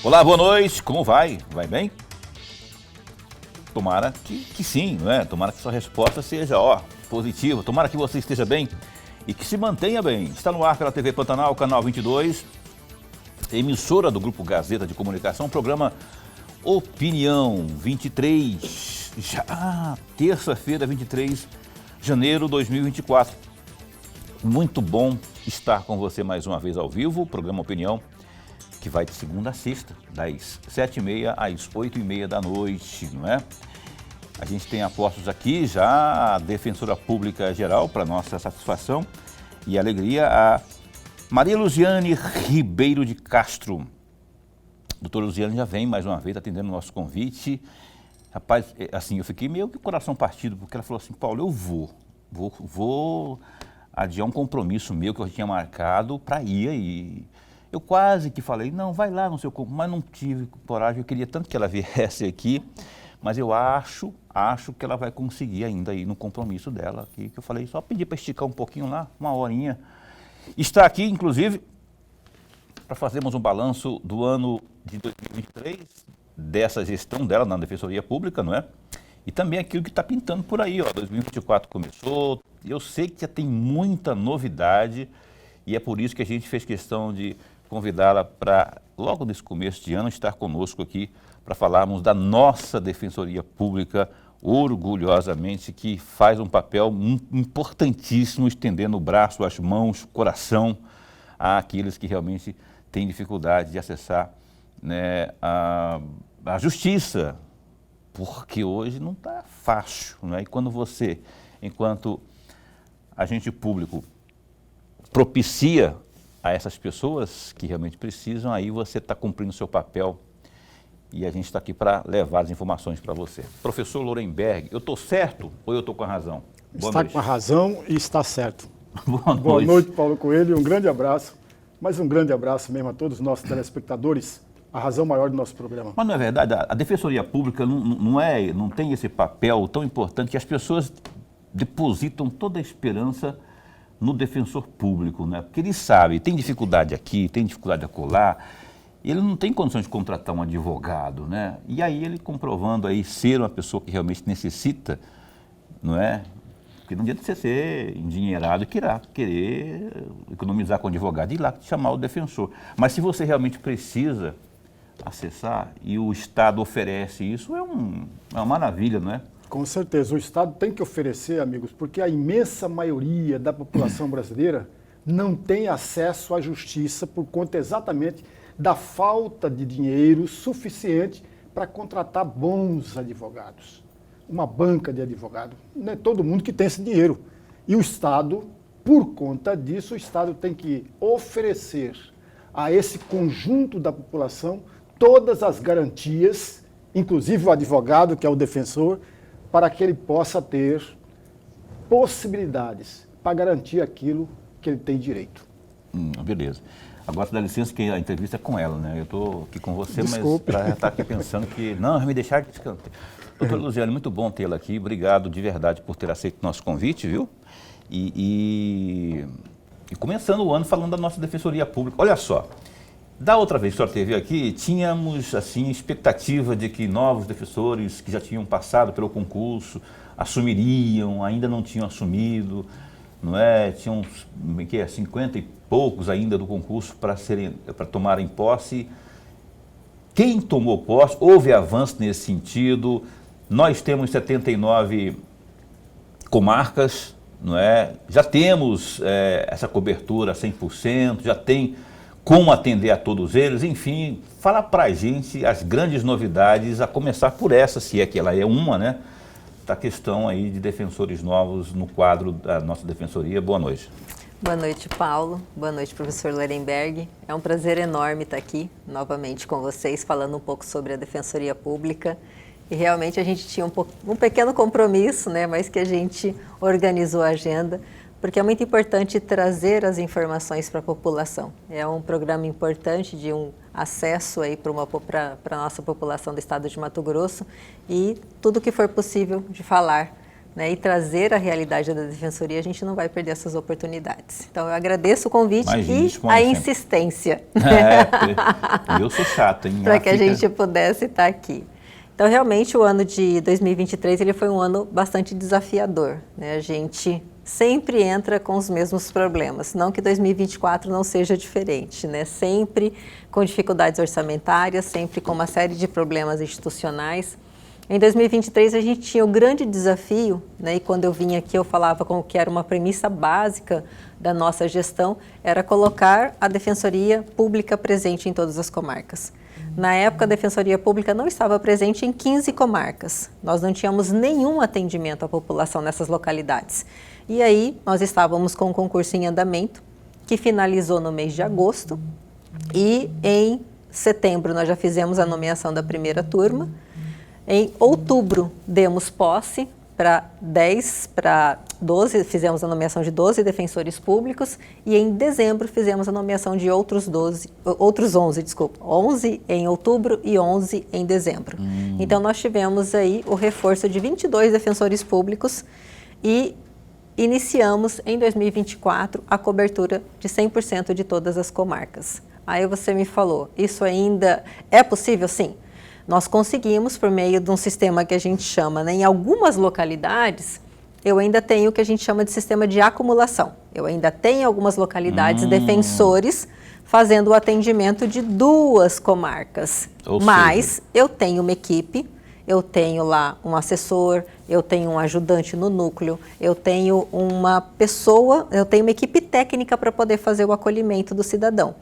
Olá, boa noite, como vai? Vai bem? Tomara que sim, não é? Tomara que sua resposta seja, positiva. Tomara que você esteja bem e que se mantenha bem. Está no ar pela TV Pantanal, canal 22, emissora do Grupo Gazeta de Comunicação, programa Opinião 23, já terça-feira, 23 de janeiro de 2024. Muito bom estar com você mais uma vez ao vivo, o programa Opinião, que vai de segunda a sexta, das 7h30 às 8h30 da noite, não é? A gente tem apostos aqui já a Defensora Pública Geral, para nossa satisfação e alegria, a Maria Luziane Ribeiro de Castro. Doutora Luziane já vem mais uma vez atendendo o nosso convite. Rapaz, assim, eu fiquei meio que coração partido, porque ela falou assim, Paulo, eu vou adiar um compromisso meu que eu tinha marcado para ir aí. Eu quase que falei, não, vai lá no seu corpo, mas não tive coragem, eu queria tanto que ela viesse aqui, mas eu acho que ela vai conseguir ainda ir no compromisso dela aqui, que eu falei, só pedir para esticar um pouquinho lá, uma horinha. Está aqui, inclusive, para fazermos um balanço do ano de 2023, dessa gestão dela na Defensoria Pública, não é? E também aquilo que está pintando por aí, 2024 começou, eu sei que já tem muita novidade e é por isso que a gente fez questão de convidá-la para, logo nesse começo de ano, estar conosco aqui para falarmos da nossa Defensoria Pública, orgulhosamente, que faz um papel importantíssimo, estendendo o braço, as mãos, o coração àqueles que realmente têm dificuldade de acessar, né, a justiça, porque hoje não está fácil, né? E quando você, enquanto agente público, propicia a essas pessoas que realmente precisam, aí você está cumprindo o seu papel e a gente está aqui para levar as informações para você. Professor Lorenberg, eu estou certo ou eu estou com a razão? Boa noite. Está com a razão e está certo. Boa noite, Paulo Coelho, um grande abraço, mas um grande abraço mesmo a todos os nossos telespectadores, a razão maior do nosso programa. Mas não é verdade, a Defensoria Pública não tem esse papel tão importante que as pessoas depositam toda a esperança no defensor público, né? Porque ele sabe, tem dificuldade aqui, tem dificuldade acolá, ele não tem condições de contratar um advogado, né? E aí ele comprovando aí ser uma pessoa que realmente necessita, não é? Porque não adianta você ser endinheirado e querer economizar com o advogado e ir lá chamar o defensor. Mas se você realmente precisa acessar e o Estado oferece isso, é uma maravilha, não é? Com certeza, o Estado tem que oferecer, amigos, porque a imensa maioria da população brasileira não tem acesso à justiça por conta exatamente da falta de dinheiro suficiente para contratar bons advogados. Uma banca de advogados, não é todo mundo que tem esse dinheiro. E o Estado, por conta disso, o Estado tem que oferecer a esse conjunto da população todas as garantias, inclusive o advogado, que é o defensor, para que ele possa ter possibilidades para garantir aquilo que ele tem direito. Beleza. Agora, dá licença que a entrevista é com ela, né? Eu estou aqui com você, Desculpe. Mas ela está aqui pensando que... Não, me deixar descansar. Doutora Luziane, muito bom tê-la aqui. Obrigado de verdade por ter aceito o nosso convite, viu? E começando o ano falando da nossa Defensoria Pública. Olha só, da outra vez que a senhora esteve aqui, tínhamos, assim, expectativa de que novos defensores que já tinham passado pelo concurso assumiriam, ainda não tinham assumido, não é? Tinham 50 e poucos ainda do concurso para tomarem posse. Quem tomou posse, houve avanço nesse sentido. Nós temos 79 comarcas, não é? Já temos essa cobertura 100%, já tem como atender a todos eles, enfim, fala para a gente as grandes novidades, a começar por essa, se é que ela é uma, né? Da questão aí de defensores novos no quadro da nossa defensoria. Boa noite. Boa noite, Paulo. Boa noite, professor Lorenberg. É um prazer enorme estar aqui novamente com vocês, falando um pouco sobre a Defensoria Pública. E realmente a gente tinha um pequeno compromisso, né, mas que a gente organizou a agenda, porque é muito importante trazer as informações para a população. É um programa importante de um acesso aí para a nossa população do estado de Mato Grosso e tudo que for possível de falar né, e trazer a realidade da Defensoria, a gente não vai perder essas oportunidades. Então, eu agradeço o convite e a insistência. Eu sou chato, hein? Para que a gente pudesse estar aqui. Então, realmente, o ano de 2023 ele foi um ano bastante desafiador, né? A gente sempre entra com os mesmos problemas, não que 2024 não seja diferente, né? Sempre com dificuldades orçamentárias, sempre com uma série de problemas institucionais. Em 2023 a gente tinha o grande desafio, né, e quando eu vim aqui eu falava como que era uma premissa básica da nossa gestão, era colocar a Defensoria Pública presente em todas as comarcas. Na época a Defensoria Pública não estava presente em 15 comarcas, nós não tínhamos nenhum atendimento à população nessas localidades. E aí nós estávamos com um concurso em andamento, que finalizou no mês de agosto, e em setembro nós já fizemos a nomeação da primeira turma. Em outubro, demos posse para 12, fizemos a nomeação de 12 defensores públicos e em dezembro fizemos a nomeação de outros 11 em outubro e 11 em dezembro. Então, nós tivemos aí o reforço de 22 defensores públicos e iniciamos em 2024 a cobertura de 100% de todas as comarcas. Aí você me falou, isso ainda é possível? Sim. Nós conseguimos, por meio de um sistema que a gente chama, né, em algumas localidades, eu ainda tenho o que a gente chama de sistema de acumulação. Eu ainda tenho algumas localidades defensores fazendo o atendimento de 2 comarcas. Mas eu tenho uma equipe, eu tenho lá um assessor, eu tenho um ajudante no núcleo, eu tenho uma pessoa, eu tenho uma equipe técnica para poder fazer o acolhimento do cidadão.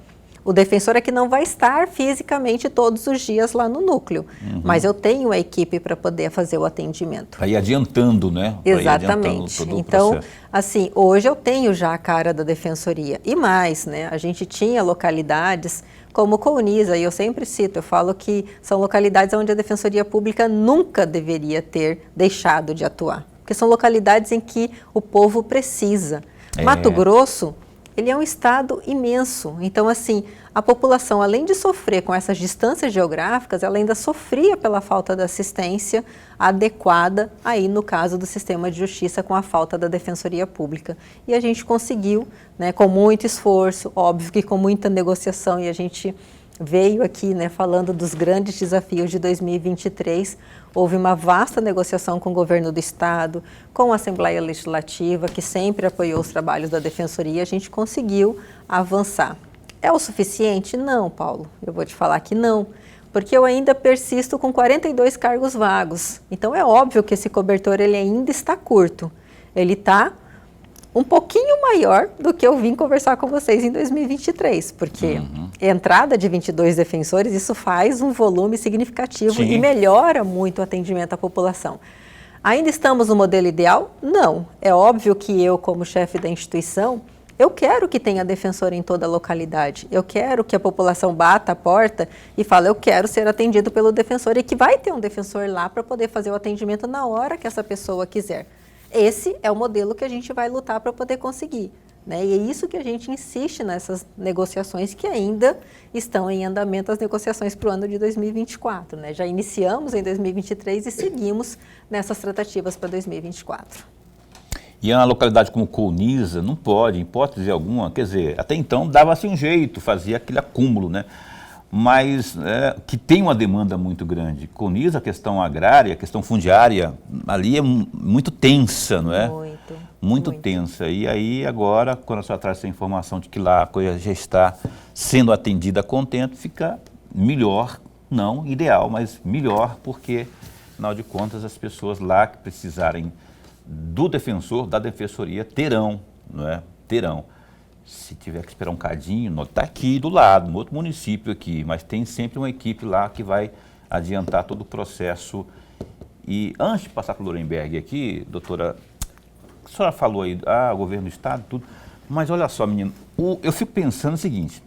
O defensor é que não vai estar fisicamente todos os dias lá no núcleo, mas eu tenho a equipe para poder fazer o atendimento. Para ir adiantando, né? Exatamente. Então, assim, hoje eu tenho já a cara da Defensoria. E mais, né? A gente tinha localidades como Colniza, e eu sempre cito, eu falo que são localidades onde a Defensoria Pública nunca deveria ter deixado de atuar. Porque são localidades em que o povo precisa. Mato Grosso, ele é um estado imenso, então assim, a população, além de sofrer com essas distâncias geográficas, ela ainda sofria pela falta da assistência adequada, aí no caso do sistema de justiça, com a falta da Defensoria Pública. E a gente conseguiu, né, com muito esforço, óbvio que com muita negociação, e a gente veio aqui, né, falando dos grandes desafios de 2023, houve uma vasta negociação com o governo do estado, com a Assembleia Legislativa, que sempre apoiou os trabalhos da Defensoria, a gente conseguiu avançar. É o suficiente? Não, Paulo, eu vou te falar que não, porque eu ainda persisto com 42 cargos vagos. Então é óbvio que esse cobertor ele ainda está curto, ele está um pouquinho maior do que eu vim conversar com vocês em 2023, porque entrada de 22 defensores, isso faz um volume significativo e melhora muito o atendimento à população. Ainda estamos no modelo ideal? Não. É óbvio que eu, como chefe da instituição, eu quero que tenha defensor em toda a localidade. Eu quero que a população bata a porta e fale, eu quero ser atendido pelo defensor, e que vai ter um defensor lá para poder fazer o atendimento na hora que essa pessoa quiser. Esse é o modelo que a gente vai lutar para poder conseguir, né? E é isso que a gente insiste nessas negociações que ainda estão em andamento, as negociações para o ano de 2024, né? Já iniciamos em 2023 e seguimos nessas tratativas para 2024. E uma localidade como Colniza não pode, em hipótese alguma, quer dizer, até então dava-se um jeito, fazia aquele acúmulo, né? Mas que tem uma demanda muito grande. Colniza, a questão agrária, a questão fundiária, ali é muito tensa, não é? Muito tensa. E aí agora, quando a senhora traz essa informação de que lá a coisa já está sendo atendida a contento, fica melhor, não ideal, mas melhor, porque, afinal de contas, as pessoas lá que precisarem do defensor, da defensoria, terão, não é? Terão. Se tiver que esperar um cadinho, está aqui do lado, no outro município aqui, mas tem sempre uma equipe lá que vai adiantar todo o processo. E antes de passar para o Lorenberg aqui, doutora, a senhora falou aí, o governo do estado, tudo, mas olha só, menino, eu fico pensando o seguinte,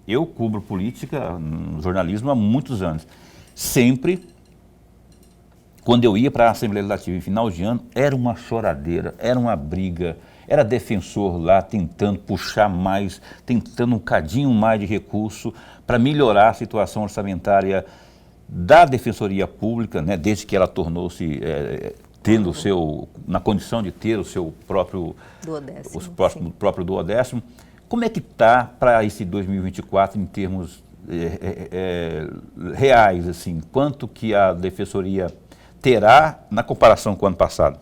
eu cubro política, jornalismo há muitos anos, sempre, quando eu ia para a Assembleia Legislativa em final de ano, era uma choradeira, era uma briga, era defensor lá tentando puxar mais, tentando um cadinho mais de recurso para melhorar a situação orçamentária da Defensoria Pública, né, desde que ela tornou-se tendo o seu, na condição de ter o seu próprio próprio duodécimo. Como é que está para esse 2024 em termos reais, assim? Quanto que a Defensoria terá na comparação com o ano passado?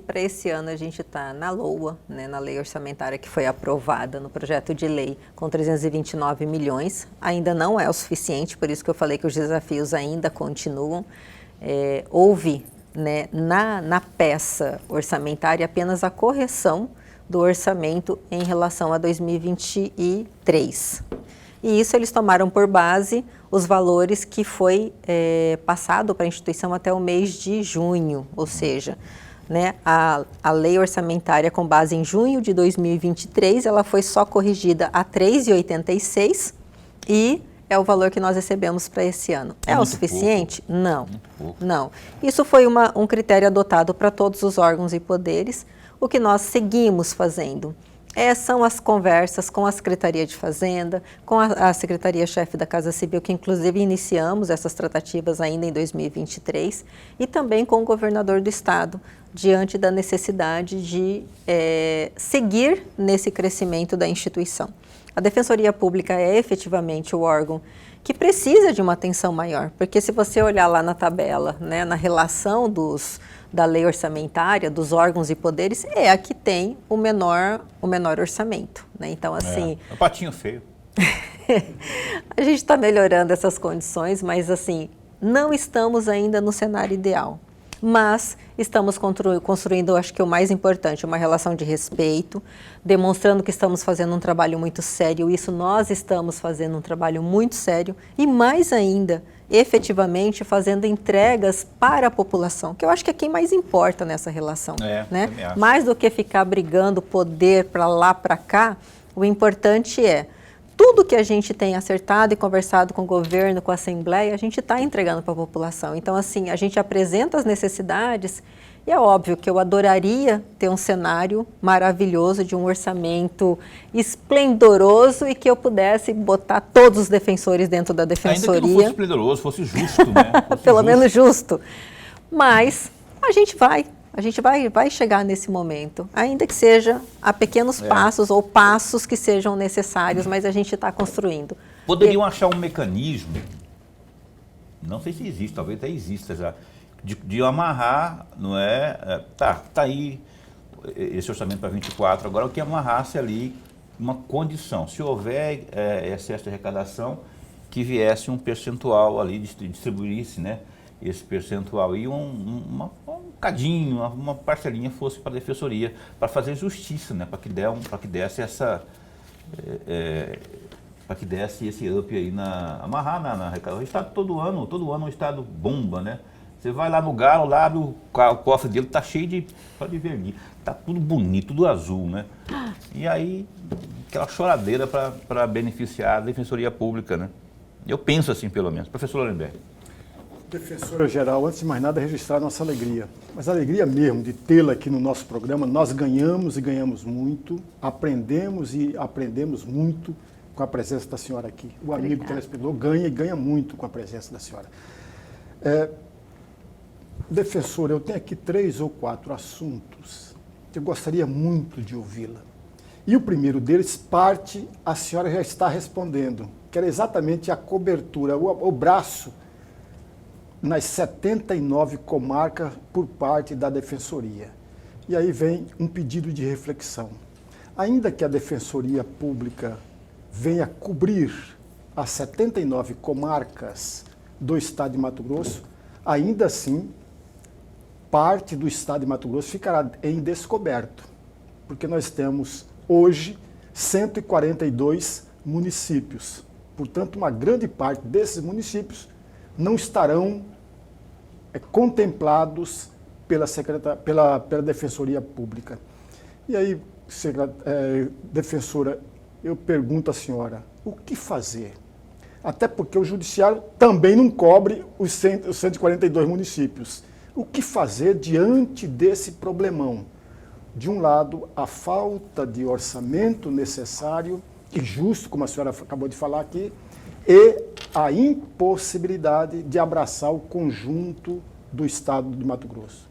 Para esse ano a gente está na LOA, né, na lei orçamentária que foi aprovada no projeto de lei com 329 milhões. Ainda não é o suficiente, por isso que eu falei que os desafios ainda continuam. Houve, né, na peça orçamentária apenas a correção do orçamento em relação a 2023. E isso eles tomaram por base os valores que foi passado para a instituição até o mês de junho, ou seja, né, a lei orçamentária com base em junho de 2023, ela foi só corrigida a 3,86 e é o valor que nós recebemos para esse ano. É o suficiente? Pouco. Não, não. Isso foi um critério adotado para todos os órgãos e poderes. O que nós seguimos fazendo são as conversas com a Secretaria de Fazenda, com a Secretaria-Chefe da Casa Civil, que inclusive iniciamos essas tratativas ainda em 2023, e também com o governador do estado, diante da necessidade de seguir nesse crescimento da instituição. A Defensoria Pública é efetivamente o órgão que precisa de uma atenção maior, porque se você olhar lá na tabela, né, na relação da lei orçamentária, dos órgãos e poderes, é a que tem o menor orçamento, né? Então, assim... É o patinho feio. A gente está melhorando essas condições, mas, assim, não estamos ainda no cenário ideal. Mas estamos construindo, acho que o mais importante, uma relação de respeito, demonstrando que estamos fazendo um trabalho muito sério. Isso nós estamos fazendo um trabalho muito sério e, mais ainda, efetivamente fazendo entregas para a população, que eu acho que é quem mais importa nessa relação, né? Mais do que ficar brigando poder para lá, para cá, o importante é tudo que a gente tem acertado e conversado com o governo, com a Assembleia, a gente está entregando para a população. Então, assim, a gente apresenta as necessidades e é óbvio que eu adoraria ter um cenário maravilhoso de um orçamento esplendoroso e que eu pudesse botar todos os defensores dentro da Defensoria. Ainda que não fosse esplendoroso, fosse justo, né? Pelo menos justo. Mas a gente vai chegar nesse momento, ainda que seja a pequenos passos ou passos que sejam necessários, mas a gente está construindo. Poderiam achar um mecanismo, não sei se existe, talvez até exista já, de amarrar, não é? Tá aí esse orçamento para 24, agora o que amarrasse ali uma condição, se houver excesso de arrecadação, que viesse um percentual ali, distribuísse, né? Esse percentual e um cadinho, uma parcelinha fosse para a Defensoria, para fazer justiça, né? Para que desse esse up aí, amarrar na arrecadação. O Estado todo ano o Estado bomba, né? Você vai lá no Galo, lá abre o cofre dele, tá cheio de vermelho, tá tudo bonito, tudo azul, né? E aí, aquela choradeira para beneficiar a Defensoria Pública, né? Eu penso assim, pelo menos. Professor Lorenberg. Defensora Geral, antes de mais nada, registrar nossa alegria. Mas a alegria mesmo de tê-la aqui no nosso programa, nós ganhamos e ganhamos muito, aprendemos e aprendemos muito com a presença da senhora aqui. O amigo telespectador ganha e ganha muito com a presença da senhora. Defensora, eu tenho aqui 3 ou 4 assuntos que eu gostaria muito de ouvi-la. E o primeiro deles, a senhora já está respondendo, que era exatamente a cobertura, o braço nas 79 comarcas por parte da Defensoria. E aí vem um pedido de reflexão. Ainda que a Defensoria Pública venha cobrir as 79 comarcas do estado de Mato Grosso, ainda assim, parte do estado de Mato Grosso ficará em descoberto, porque nós temos hoje 142 municípios. Portanto, uma grande parte desses municípios não estarão contemplados pela Defensoria Pública. E aí, defensora, eu pergunto à senhora, o que fazer? Até porque o Judiciário também não cobre os 142 municípios. O que fazer diante desse problemão? De um lado, a falta de orçamento necessário e justo, como a senhora acabou de falar aqui, e a impossibilidade de abraçar o conjunto do estado de Mato Grosso?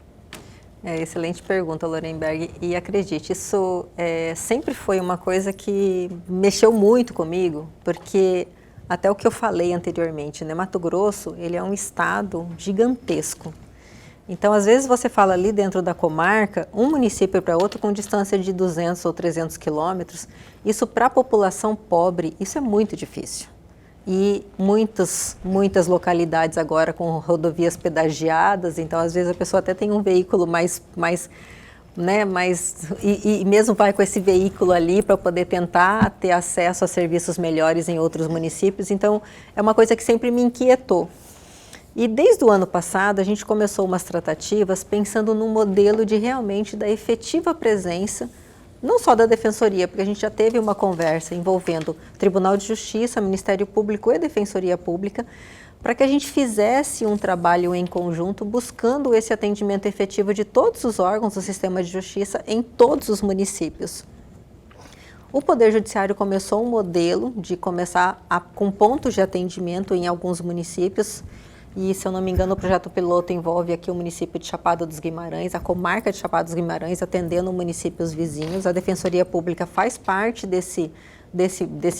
Excelente pergunta, Lorenberg. E acredite, isso sempre foi uma coisa que mexeu muito comigo, porque até o que eu falei anteriormente, né? Mato Grosso, ele é um estado gigantesco. Então, às vezes você fala ali dentro da comarca, um município para outro com distância de 200 ou 300 quilômetros, isso para a população pobre, isso é muito difícil. E muitas localidades agora com rodovias pedagiadas, então às vezes a pessoa até tem um veículo e mesmo vai com esse veículo ali para poder tentar ter acesso a serviços melhores em outros municípios, então é uma coisa que sempre me inquietou. E desde o ano passado a gente começou umas tratativas pensando num modelo de realmente da efetiva presença não só da Defensoria, porque a gente já teve uma conversa envolvendo Tribunal de Justiça, Ministério Público e Defensoria Pública, para que a gente fizesse um trabalho em conjunto buscando esse atendimento efetivo de todos os órgãos do sistema de justiça em todos os municípios. O Poder Judiciário começou um modelo de começar com pontos de atendimento em alguns municípios. E, se eu não me engano, o projeto piloto envolve aqui o município de Chapada dos Guimarães, a comarca de Chapada dos Guimarães, atendendo municípios vizinhos. A Defensoria Pública faz parte desse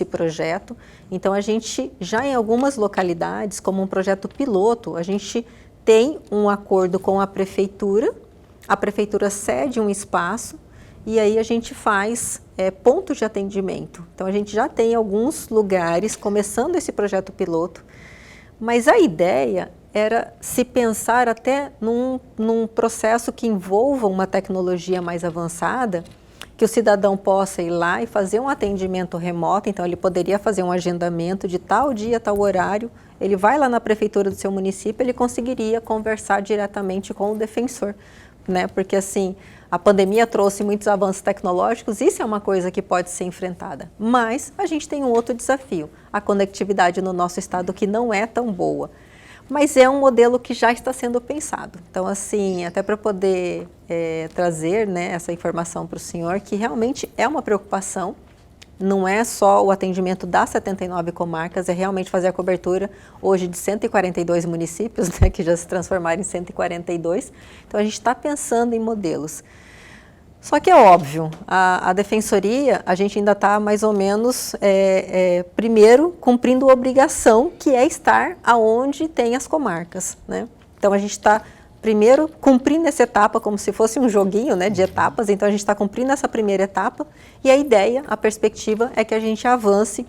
projeto. Então, a gente, já em algumas localidades, como um projeto piloto, a gente tem um acordo com a prefeitura cede um espaço e aí a gente faz pontos de atendimento. Então, a gente já tem alguns lugares começando esse projeto piloto. Mas a ideia era se pensar até num processo que envolva uma tecnologia mais avançada, que o cidadão possa ir lá e fazer um atendimento remoto. Então, ele poderia fazer um agendamento de tal dia, tal horário. Ele vai lá na prefeitura do seu município, ele conseguiria conversar diretamente com o defensor, né? Porque, assim, a pandemia trouxe muitos avanços tecnológicos, isso é uma coisa que pode ser enfrentada. Mas a gente tem um outro desafio, a conectividade no nosso estado que não é tão boa. Mas é um modelo que já está sendo pensado. Então, assim, até para poder trazer, né, essa informação para o senhor, que realmente é uma preocupação, não é só o atendimento das 79 comarcas, é realmente fazer a cobertura hoje de 142 municípios, né, que já se transformaram em 142. Então, a gente está pensando em modelos. Só que é óbvio, a Defensoria, a gente ainda está mais ou menos, primeiro, cumprindo a obrigação que é estar aonde tem as comarcas, né? Então, a gente está, primeiro, cumprindo essa etapa como se fosse um joguinho, né, de etapas. Então, a gente está cumprindo essa primeira etapa e a ideia, a perspectiva é que a gente avance.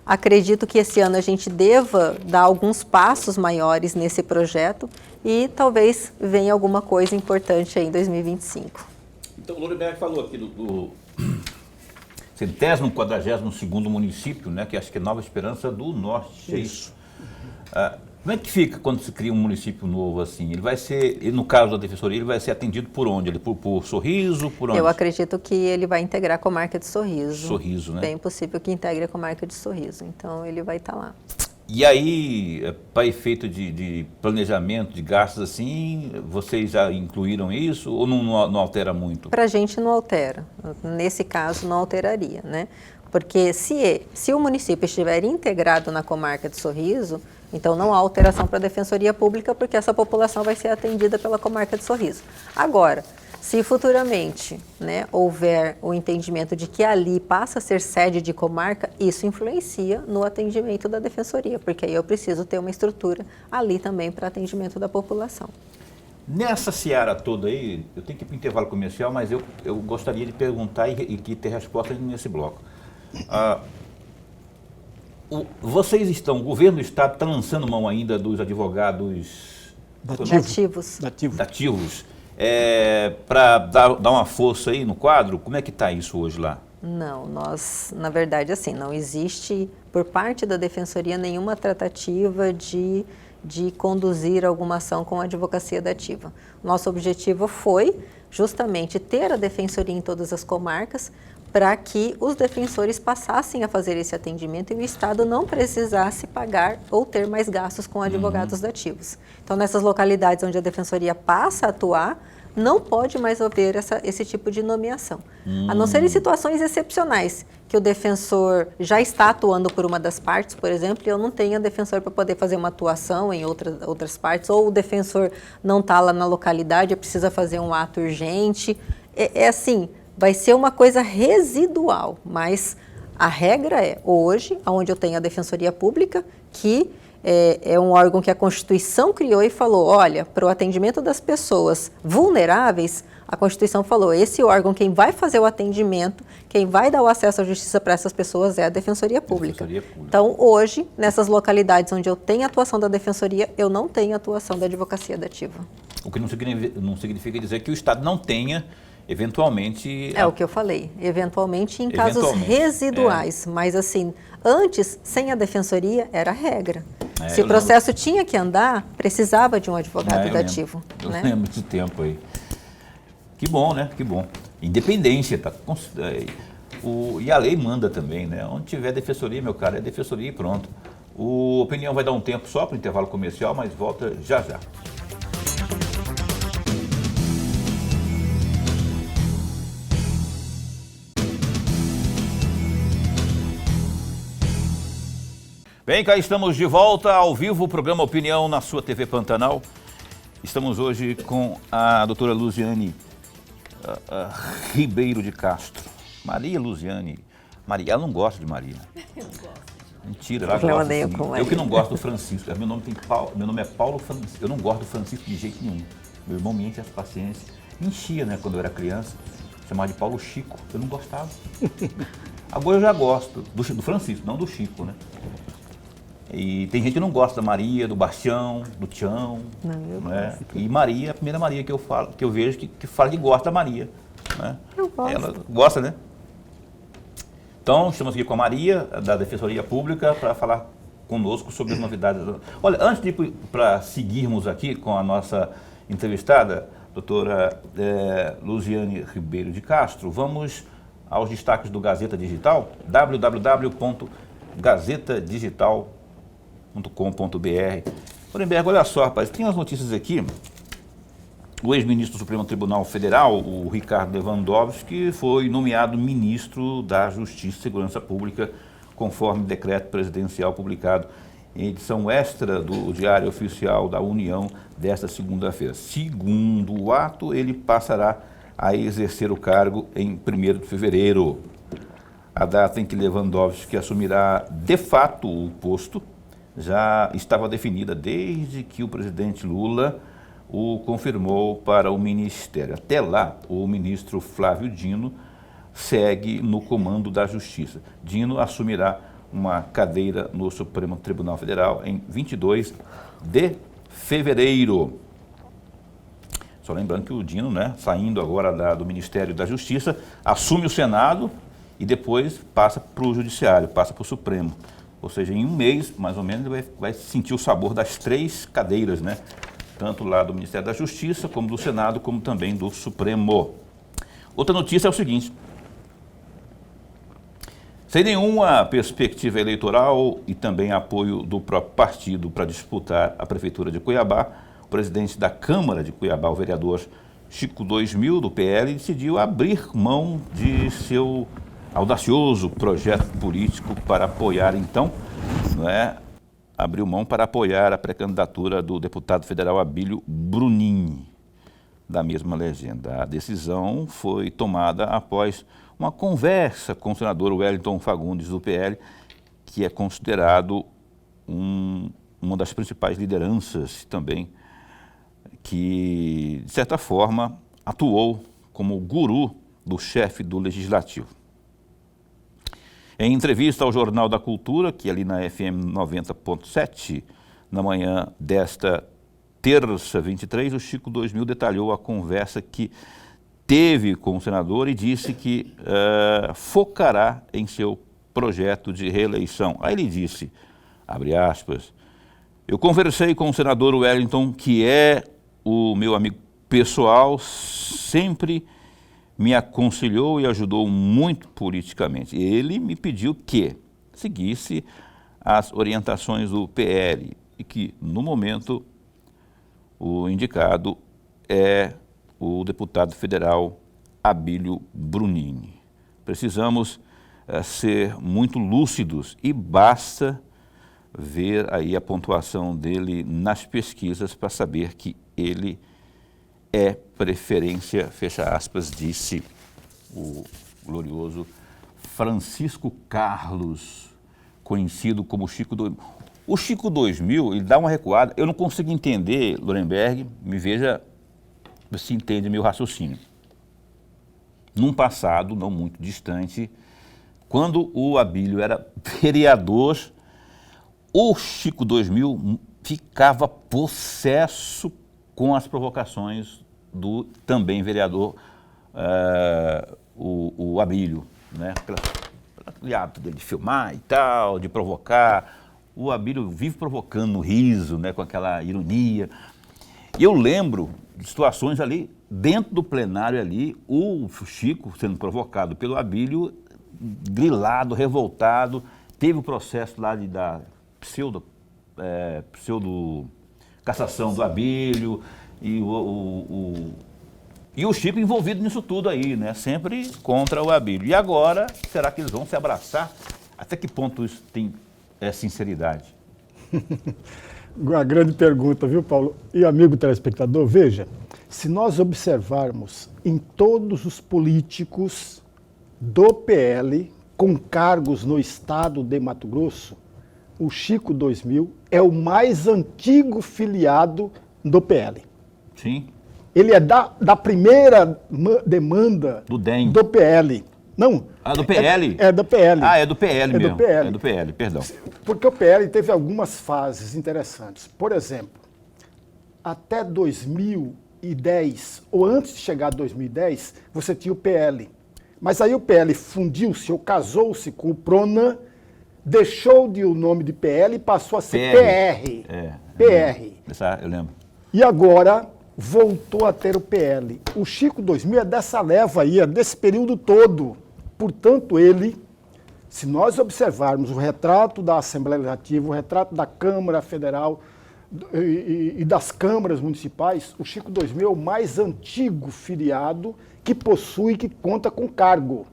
Acredito que esse ano a gente deva dar alguns passos maiores nesse projeto e talvez venha alguma coisa importante aí em 2025. Então, o Lorenberg falou aqui do 142º município, né, que acho que é Nova Esperança do Norte. Isso. Como é que fica quando se cria um município novo assim? Ele vai ser, no caso da Defensoria, ele vai ser atendido por onde? Por Sorriso, por onde? Eu acredito que ele vai integrar a comarca de Sorriso. Sorriso, né? Bem possível que integre a comarca de Sorriso, então ele vai estar lá. E aí, para efeito de planejamento de gastos assim, vocês já incluíram isso ou não altera muito? Para a gente não altera, nesse caso não alteraria, né? Porque se o município estiver integrado na comarca de Sorriso, então não há alteração para a Defensoria Pública, porque essa população vai ser atendida pela comarca de Sorriso. Agora, se futuramente, né, houver o entendimento de que ali passa a ser sede de comarca, isso influencia no atendimento da Defensoria, porque aí eu preciso ter uma estrutura ali também para atendimento da população. Nessa seara toda aí, eu tenho que ir para o intervalo comercial, mas eu gostaria de perguntar e ter resposta nesse bloco. Vocês o governo do Estado está lançando mão ainda dos advogados dativos. Para dar uma força aí no quadro, como é que está isso hoje lá? Não, na verdade, assim, não existe por parte da Defensoria nenhuma tratativa de conduzir alguma ação com a advocacia dativa. Nosso objetivo foi justamente ter a Defensoria em todas as comarcas para que os defensores passassem a fazer esse atendimento e o Estado não precisasse pagar ou ter mais gastos com advogados dativos. Então, nessas localidades onde a Defensoria passa a atuar, não pode mais haver esse tipo de nomeação. A não ser em situações excepcionais, que o defensor já está atuando por uma das partes, por exemplo, e eu não tenho defensor para poder fazer uma atuação em outras partes, ou o defensor não está lá na localidade, precisa fazer um ato urgente. É assim, vai ser uma coisa residual, mas a regra é, hoje, onde eu tenho a Defensoria Pública, que é um órgão que a Constituição criou e falou, olha, para o atendimento das pessoas vulneráveis, a Constituição falou, esse órgão, quem vai fazer o atendimento, quem vai dar o acesso à justiça para essas pessoas é a Defensoria Pública. Então, hoje, nessas localidades onde eu tenho atuação da Defensoria, eu não tenho atuação da Advocacia Dativa. O que não significa dizer que o Estado não tenha, eventualmente... É o que eu falei, eventualmente em casos residuais, mas assim, antes, sem a Defensoria, era a regra. Se o processo tinha que andar, precisava de um advogado dativo. Eu lembro desse tempo aí. Que bom, né? Que bom. Independência, tá? E a lei manda também, né? Onde tiver defensoria, meu cara, é defensoria e pronto. O Opinião vai dar um tempo só para o intervalo comercial, mas volta já já. Bem, cá estamos de volta ao vivo, o programa Opinião na sua TV Pantanal. Estamos hoje com a doutora Luziane Ribeiro de Castro. Maria Luziane. Maria, ela não gosta de Maria. Eu gosto. Mentira, ela gosta sim. Eu que não gosto do Francisco. Meu nome é Paulo Francisco. Eu não gosto do Francisco de jeito nenhum. Meu irmão me enche as paciências. Me enchia, né, quando eu era criança. Chamava de Paulo Chico. Eu não gostava. Agora eu já gosto do Francisco, não do Chico, né? E tem gente que não gosta da Maria, do Bastião, do Tião. Não é? E Maria, a primeira Maria que eu vejo que fala que gosta da Maria. Né? Eu gosto. Ela gosta, né? Então, estamos aqui com a Maria, da Defensoria Pública, para falar conosco sobre as novidades. Olha, antes de para seguirmos aqui com a nossa entrevistada, doutora Luziane Ribeiro de Castro, vamos aos destaques do Gazeta Digital, www.gazetadigital.com.br. Lorenberg, olha só, rapaz, tem as notícias aqui. O ex-ministro do Supremo Tribunal Federal, o Ricardo Lewandowski, foi nomeado ministro da Justiça e Segurança Pública, conforme decreto presidencial publicado em edição extra do Diário Oficial da União desta segunda-feira. Segundo o ato, ele passará a exercer o cargo em 1º de fevereiro. A data em que Lewandowski assumirá de fato o posto já estava definida desde que o presidente Lula o confirmou para o ministério. Até lá, o ministro Flávio Dino segue no comando da Justiça. Dino assumirá uma cadeira no Supremo Tribunal Federal em 22 de fevereiro. Só lembrando que o Dino, né, saindo agora do Ministério da Justiça, assume o Senado e depois passa para o Judiciário, passa para o Supremo. Ou seja, em um mês, mais ou menos, ele vai sentir o sabor das 3 cadeiras, né? Tanto lá do Ministério da Justiça, como do Senado, como também do Supremo. Outra notícia é o seguinte: sem nenhuma perspectiva eleitoral e também apoio do próprio partido para disputar a Prefeitura de Cuiabá, o presidente da Câmara de Cuiabá, o vereador Chico 2000, do PL, decidiu abrir mão de seu audacioso projeto político para apoiar, então, abriu mão para apoiar a pré-candidatura do deputado federal Abílio Brunin, da mesma legenda. A decisão foi tomada após uma conversa com o senador Wellington Fagundes, do PL, que é considerado uma das principais lideranças também, que, de certa forma, atuou como guru do chefe do Legislativo. Em entrevista ao Jornal da Cultura, que é ali na FM 90.7, na manhã desta terça 23, o Chico 2000 detalhou a conversa que teve com o senador e disse que focará em seu projeto de reeleição. Aí ele disse, abre aspas, eu conversei com o senador Wellington, que é o meu amigo pessoal, sempre me aconselhou e ajudou muito politicamente. Ele me pediu que seguisse as orientações do PL e que, no momento, o indicado é o deputado federal Abílio Brunini. Precisamos ser muito lúcidos e basta ver aí a pontuação dele nas pesquisas para saber que ele é preferência, fecha aspas, disse o glorioso Francisco Carlos, conhecido como Chico 2000. O Chico 2000, ele dá uma recuada, eu não consigo entender, Lorenberg, me veja se entende meu raciocínio. Num passado não muito distante, quando o Abílio era vereador, o Chico 2000 ficava possesso com as provocações do também vereador, o Abílio, né? Aquele hábito dele de filmar e tal, de provocar. O Abílio vive provocando no riso, né? Com aquela ironia. E eu lembro de situações ali, dentro do plenário ali, o Chico sendo provocado pelo Abílio, grilado, revoltado. Teve o processo lá da pseudo cassação do Abílio e o Chico envolvido nisso tudo aí, né? Sempre contra o Abílio. E agora, será que eles vão se abraçar? Até que ponto isso tem sinceridade? Uma grande pergunta, viu, Paulo? E amigo telespectador, veja, se nós observarmos em todos os políticos do PL com cargos no estado de Mato Grosso, o Chico 2000 é o mais antigo filiado do PL. Sim. Ele é da primeira demanda do DEM. Do PL. Não. Ah, do PL? É do PL. Ah, é do PL mesmo. É do PL. É do PL, perdão. Porque o PL teve algumas fases interessantes. Por exemplo, até 2010, ou antes de chegar a 2010, você tinha o PL. Mas aí o PL fundiu-se ou casou-se com o PRONAN, deixou de o nome de PL e passou a ser PR. PR. Eu lembro. E agora voltou a ter o PL. O Chico 2000 é dessa leva aí, é desse período todo. Portanto, ele, se nós observarmos o retrato da Assembleia Legislativa, o retrato da Câmara Federal e das câmaras municipais, o Chico 2000 é o mais antigo filiado que possui, que conta com cargo.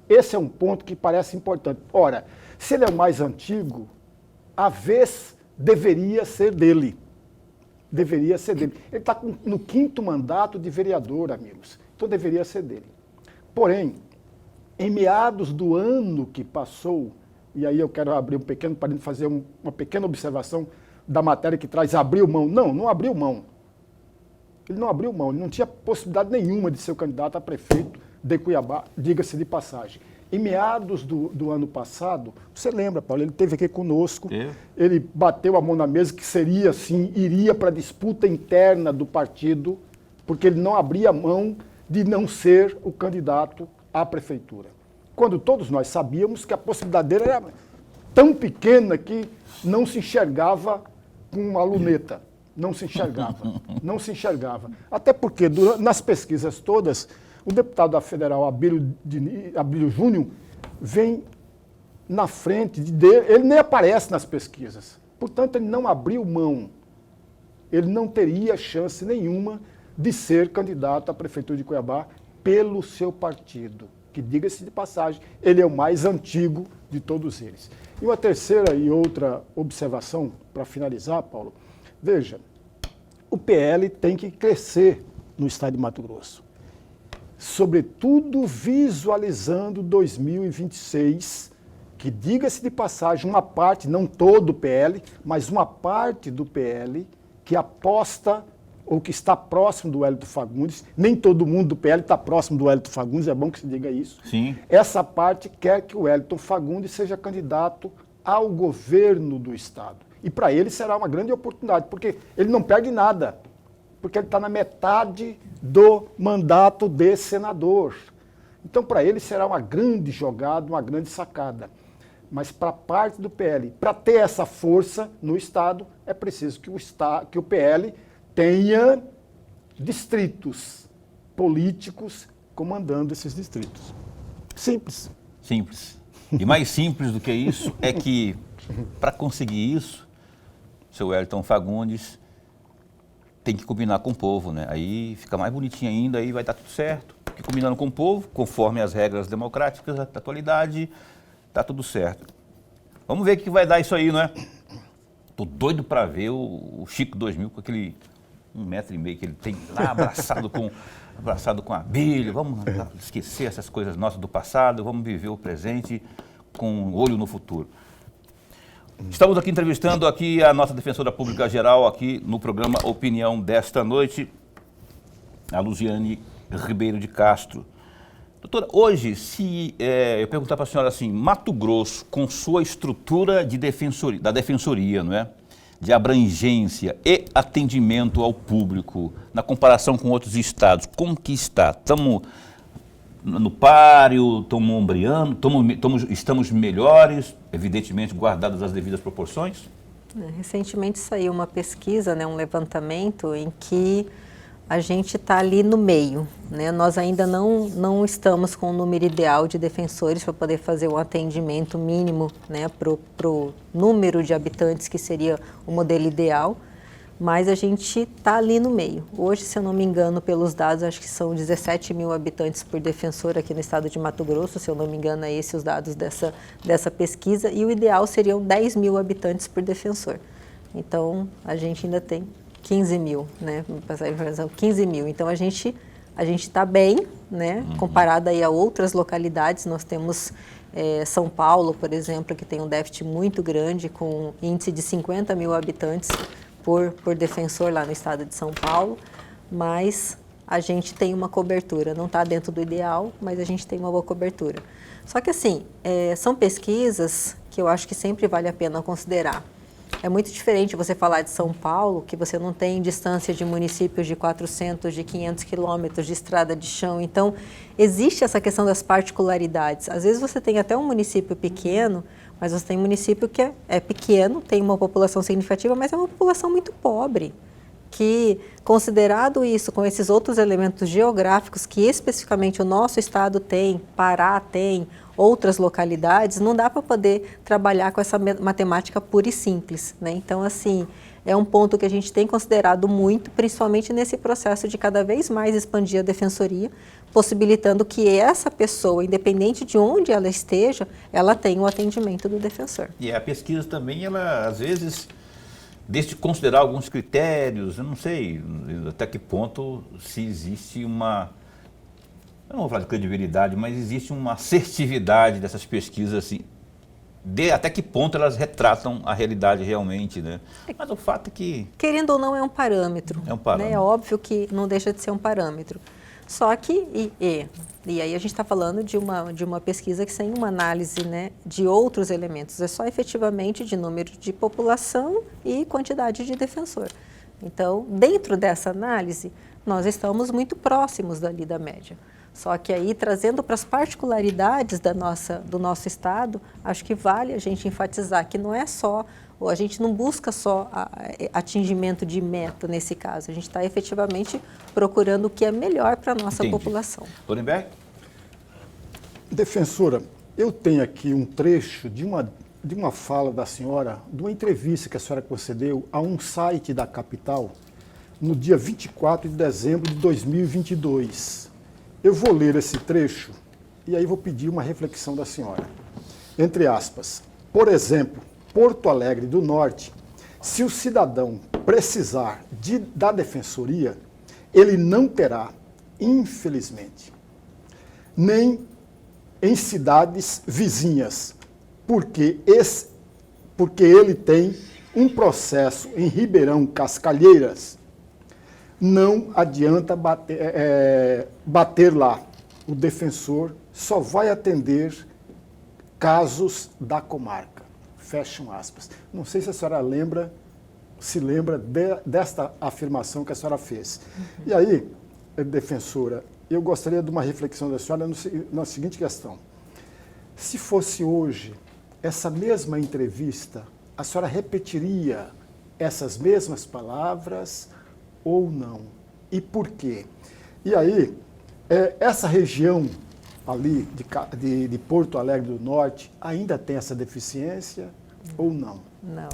Esse é um ponto que parece importante. Ora, se ele é o mais antigo, a vez deveria ser dele. Deveria ser dele. Ele está no 5º mandato de vereador, amigos. Então deveria ser dele. Porém, em meados do ano que passou, e aí eu quero abrir um pequeno parênteses, fazer uma pequena observação da matéria que traz abriu mão. Não abriu mão. Ele não abriu mão, ele não tinha possibilidade nenhuma de ser o candidato a prefeito de Cuiabá, diga-se de passagem. Em meados do ano passado, você lembra, Paulo, ele esteve aqui conosco, ele bateu a mão na mesa que seria, sim, iria para a disputa interna do partido, porque ele não abria mão de não ser o candidato à prefeitura. Quando todos nós sabíamos que a possibilidade dele era tão pequena que não se enxergava com uma luneta. Não se enxergava. Até porque, nas pesquisas todas, o deputado federal Abílio Júnior vem na frente dele, ele nem aparece nas pesquisas. Portanto, ele não abriu mão. Ele não teria chance nenhuma de ser candidato à prefeitura de Cuiabá pelo seu partido, que, diga-se de passagem, ele é o mais antigo de todos eles. E uma terceira e outra observação, para finalizar, Paulo, veja, o PL tem que crescer no estado de Mato Grosso, sobretudo visualizando 2026, que, diga-se de passagem, uma parte, não todo o PL, mas uma parte do PL que aposta ou que está próximo do Wellington Fagundes, nem todo mundo do PL está próximo do Wellington Fagundes, é bom que se diga isso. Sim. Essa parte quer que o Wellington Fagundes seja candidato ao governo do estado. E para ele será uma grande oportunidade, porque ele não perde nada, porque ele está na metade do mandato de senador. Então, para ele será uma grande jogada, uma grande sacada. Mas para a parte do PL, para ter essa força no estado, é preciso que o PL tenha distritos políticos comandando esses distritos. Simples. Simples. E mais simples do que isso é que, para conseguir isso, o seu Wellington Fagundes tem que combinar com o povo, né? Aí fica mais bonitinho ainda, aí vai dar tudo certo. Porque combinando com o povo, conforme as regras democráticas da atualidade, tá tudo certo. Vamos ver o que vai dar isso aí, não é? Tô doido para ver o Chico 2000 com aquele 1,5 metro que ele tem lá abraçado com a Bíblia. Vamos esquecer essas coisas nossas do passado, vamos viver o presente com um olho no futuro. Estamos aqui entrevistando aqui a nossa defensora pública geral aqui no programa Opinião desta noite, a Luziane Ribeiro de Castro. Doutora, hoje, se eu perguntar para a senhora assim, Mato Grosso, com sua estrutura de defensoria, da defensoria, não é? De abrangência e atendimento ao público, na comparação com outros estados, como que está? Estamos no páreo, estamos ombreando, estamos melhores, evidentemente guardadas as devidas proporções? Recentemente saiu uma pesquisa, né, um levantamento em que a gente está ali no meio, né? Nós ainda não estamos com o número ideal de defensores para poder fazer um atendimento mínimo, né, para o número de habitantes que seria o modelo ideal, mas a gente está ali no meio. Hoje, se eu não me engano, pelos dados, acho que são 17 mil habitantes por defensor aqui no estado de Mato Grosso, se eu não me engano, é esses os dados dessa pesquisa, e o ideal seriam 10 mil habitantes por defensor. Então, a gente ainda tem 15 mil, né? Vou passar a informação, 15 mil. Então, a gente está bem, né? Comparado aí a outras localidades. Nós temos São Paulo, por exemplo, que tem um déficit muito grande, com índice de 50 mil habitantes por defensor lá no estado de São Paulo, mas a gente tem uma cobertura. Não está dentro do ideal, mas a gente tem uma boa cobertura. Só que, assim, são pesquisas que eu acho que sempre vale a pena considerar. É muito diferente você falar de São Paulo, que você não tem distância de municípios de 400, de 500 quilômetros de estrada de chão. Então, existe essa questão das particularidades. Às vezes você tem até um município pequeno, mas você tem um município que é pequeno, tem uma população significativa, mas é uma população muito pobre, que, considerado isso, com esses outros elementos geográficos que especificamente o nosso estado tem, Pará tem, outras localidades, não dá para poder trabalhar com essa matemática pura e simples, né? Então, assim, é um ponto que a gente tem considerado muito, principalmente nesse processo de cada vez mais expandir a defensoria, possibilitando que essa pessoa, independente de onde ela esteja, ela tenha o atendimento do defensor. E a pesquisa também, ela, às vezes, deixa de considerar alguns critérios, eu não sei até que ponto se existe uma... Eu não vou falar de credibilidade, mas existe uma assertividade dessas pesquisas, assim, até que ponto elas retratam a realidade realmente, né? Mas o fato é que... Querendo ou não, é um parâmetro. É um parâmetro. Né? É óbvio que não deixa de ser um parâmetro. Só que, e aí a gente está falando de uma pesquisa que sem uma análise, né, de outros elementos, é só efetivamente de número de população e quantidade de defensor. Então, dentro dessa análise, nós estamos muito próximos dali da média. Só que aí, trazendo para as particularidades do nosso estado, acho que vale a gente enfatizar que não é só, ou a gente não busca só atingimento de meta nesse caso, a gente está efetivamente procurando o que é melhor para a nossa população. Lorenberg? Defensora, eu tenho aqui um trecho de uma fala da senhora, de uma entrevista que a senhora concedeu a um site da capital, no dia 24 de dezembro de 2022. Eu vou ler esse trecho e aí vou pedir uma reflexão da senhora. Entre aspas, por exemplo, Porto Alegre do Norte, se o cidadão precisar da defensoria, ele não terá, infelizmente, nem em cidades vizinhas, porque ele tem um processo em Ribeirão Cascalheiras. Não adianta bater lá. O defensor só vai atender casos da comarca. Fecham aspas. Não sei se a senhora se lembra desta afirmação que a senhora fez. E aí, defensora, eu gostaria de uma reflexão da senhora na seguinte questão. Se fosse hoje essa mesma entrevista, a senhora repetiria essas mesmas palavras ou não? E por quê? E aí, essa região ali de Porto Alegre do Norte ainda tem essa deficiência ou não? Não.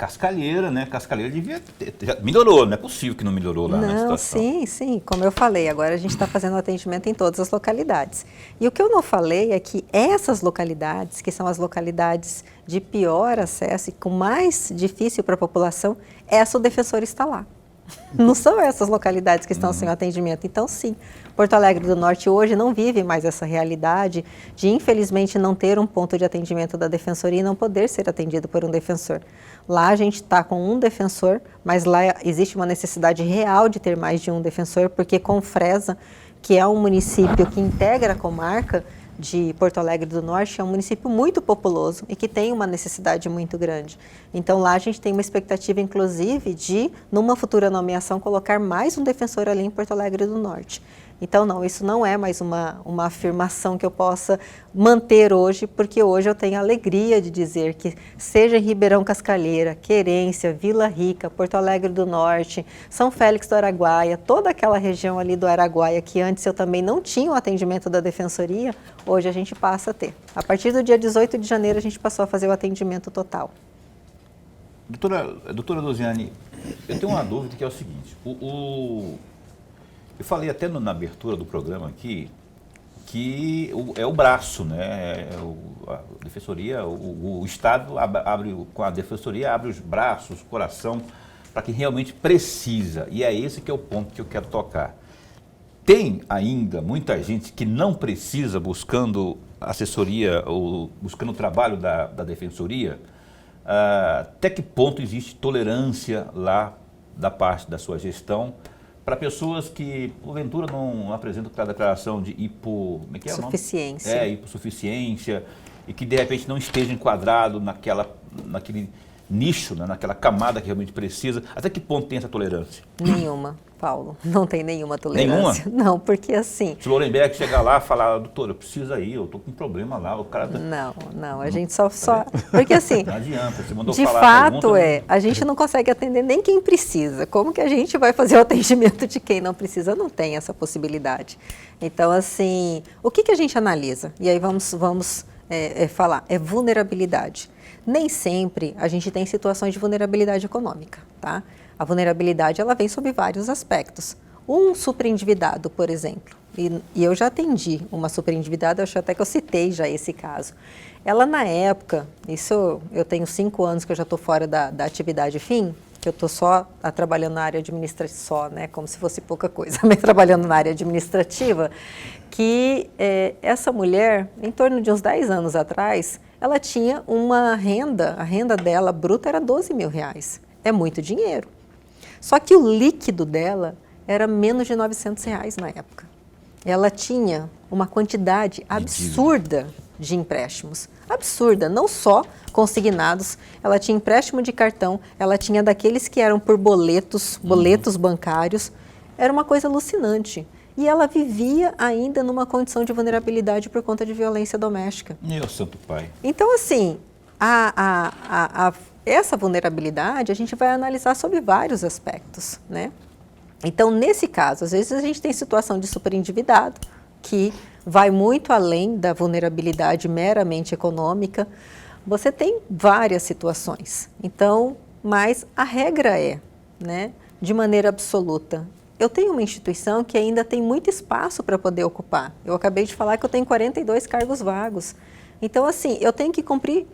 Cascalheira, né? Cascalheira devia ter, já melhorou, não é possível que não melhorou lá na situação. Sim, como eu falei, agora a gente está fazendo atendimento em todas as localidades. E o que eu não falei é que essas localidades, que são as localidades de pior acesso e com mais difícil para a população, essa o defensor está lá. Não são essas localidades que estão sem atendimento. Então, sim, Porto Alegre do Norte hoje não vive mais essa realidade de, infelizmente, não ter um ponto de atendimento da defensoria e não poder ser atendido por um defensor. Lá a gente está com um defensor, mas lá existe uma necessidade real de ter mais de um defensor, porque Confresa, que é um município que integra a comarca de Porto Alegre do Norte, é um município muito populoso e que tem uma necessidade muito grande. Então lá a gente tem uma expectativa, inclusive, de, numa futura nomeação, colocar mais um defensor ali em Porto Alegre do Norte. Então não, isso não é mais uma afirmação que eu possa manter hoje, porque hoje eu tenho a alegria de dizer que seja em Ribeirão Cascalheira, Querência, Vila Rica, Porto Alegre do Norte, São Félix do Araguaia, toda aquela região ali do Araguaia que antes eu também não tinha o atendimento da defensoria, hoje a gente passa a ter. A partir do dia 18 de janeiro a gente passou a fazer o atendimento total. Doutora Luziane, eu tenho uma dúvida que é o seguinte, eu falei até na abertura do programa aqui que é o braço, né? A defensoria, o Estado abre, com a defensoria abre os braços, o coração, para quem realmente precisa. E é esse que é o ponto que eu quero tocar. Tem ainda muita gente que não precisa buscando assessoria ou buscando o trabalho da defensoria. Até que ponto existe tolerância lá da parte da sua gestão para pessoas que, porventura, não apresentam aquela declaração de hipossuficiência. Hipossuficiência, e que, de repente, não esteja enquadrado naquele nicho, né, naquela camada que realmente precisa. Até que ponto tem essa tolerância? Nenhuma, Paulo. Não tem nenhuma tolerância. Nenhuma? Não, porque assim... Se o Lorenberg chegar lá e falar, doutora, eu preciso aí, eu estou com um problema lá, o cara... Não, a gente só... Porque assim... Não adianta, você mandou de falar fato, a gente não consegue atender nem quem precisa. Como que a gente vai fazer o atendimento de quem não precisa? Não tem essa possibilidade. Então, assim, o que a gente analisa? E aí vamos falar, é vulnerabilidade. Nem sempre a gente tem situações de vulnerabilidade econômica, tá? A vulnerabilidade, ela vem sob vários aspectos. Um superendividado, por exemplo, e eu já atendi uma superendividada, acho até que eu citei já esse caso. Ela, na época, eu tenho 5 anos que eu já estou fora da atividade fim, que eu estou só trabalhando na área administrativa, né, como se fosse pouca coisa, mas trabalhando na área administrativa, que essa mulher, em torno de uns 10 anos atrás, ela tinha uma renda, a renda dela bruta era R$12 mil. É muito dinheiro. Só que o líquido dela era menos de R$900 na época. Ela tinha uma quantidade absurda de empréstimos. Absurda, não só consignados, ela tinha empréstimo de cartão, ela tinha daqueles que eram por boletos bancários. Era uma coisa alucinante. E ela vivia ainda numa condição de vulnerabilidade por conta de violência doméstica. Meu santo pai. Então, assim, essa vulnerabilidade a gente vai analisar sob vários aspectos, né? Então, nesse caso, às vezes a gente tem situação de superendividado, que vai muito além da vulnerabilidade meramente econômica. Você tem várias situações. Então, mas a regra é, né, de maneira absoluta, eu tenho uma instituição que ainda tem muito espaço para poder ocupar. Eu acabei de falar que eu tenho 42 cargos vagos. Então, assim, eu tenho que cumprir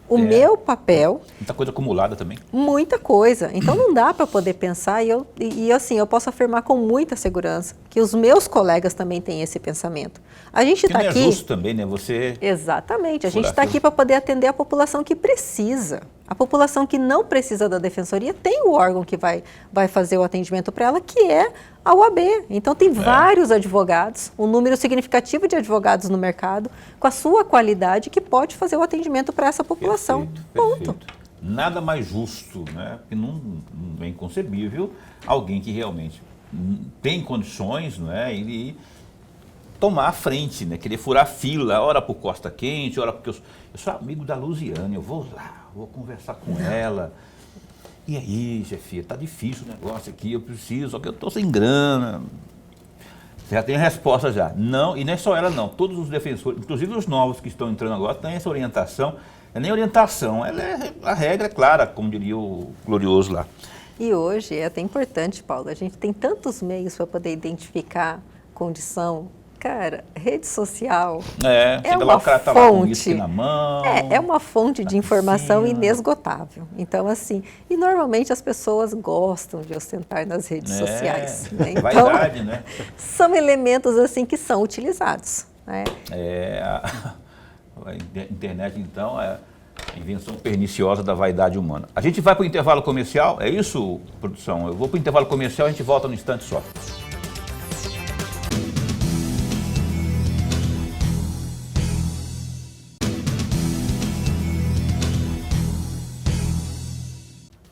o meu papel. Muita coisa acumulada também. Muita coisa. Então, não dá para poder pensar, e assim, eu posso afirmar com muita segurança que os meus colegas também têm esse pensamento. A gente está aqui... não é justo também, né? Você... Exatamente. A gente está aqui para poder atender a população que precisa. A população que não precisa da defensoria tem o órgão que vai fazer o atendimento para ela, que é a UAB. Então, tem vários advogados, um número significativo de advogados no mercado, com a sua qualidade, que pode fazer o atendimento para essa população. Perfeito. Nada mais justo, né? Porque não é inconcebível alguém que realmente tem condições, não é? E tomar a frente, né? Querer furar fila, ora por Costa Quente, ora porque eu sou amigo da Luziane, eu vou lá, vou conversar com ela. E aí, chefia, tá difícil o negócio aqui, eu preciso, só que eu tô sem grana. Você já tem a resposta já. Não, e não é só ela não, todos os defensores, inclusive os novos que estão entrando agora, têm essa orientação. Não é nem orientação, a regra é clara, como diria o Glorioso lá. E hoje é até importante, Paulo, a gente tem tantos meios para poder identificar condição. Cara, rede social é uma lá, o cara tá lá com fonte, na mão, é uma fonte de informação piscina. Inesgotável. Então, assim, e normalmente as pessoas gostam de ostentar nas redes sociais. Né? Então, vaidade, né? São elementos assim que são utilizados. Né? A internet, então, é a invenção perniciosa da vaidade humana. A gente vai para o intervalo comercial, é isso, produção? Eu vou para o intervalo comercial e a gente volta no instante só.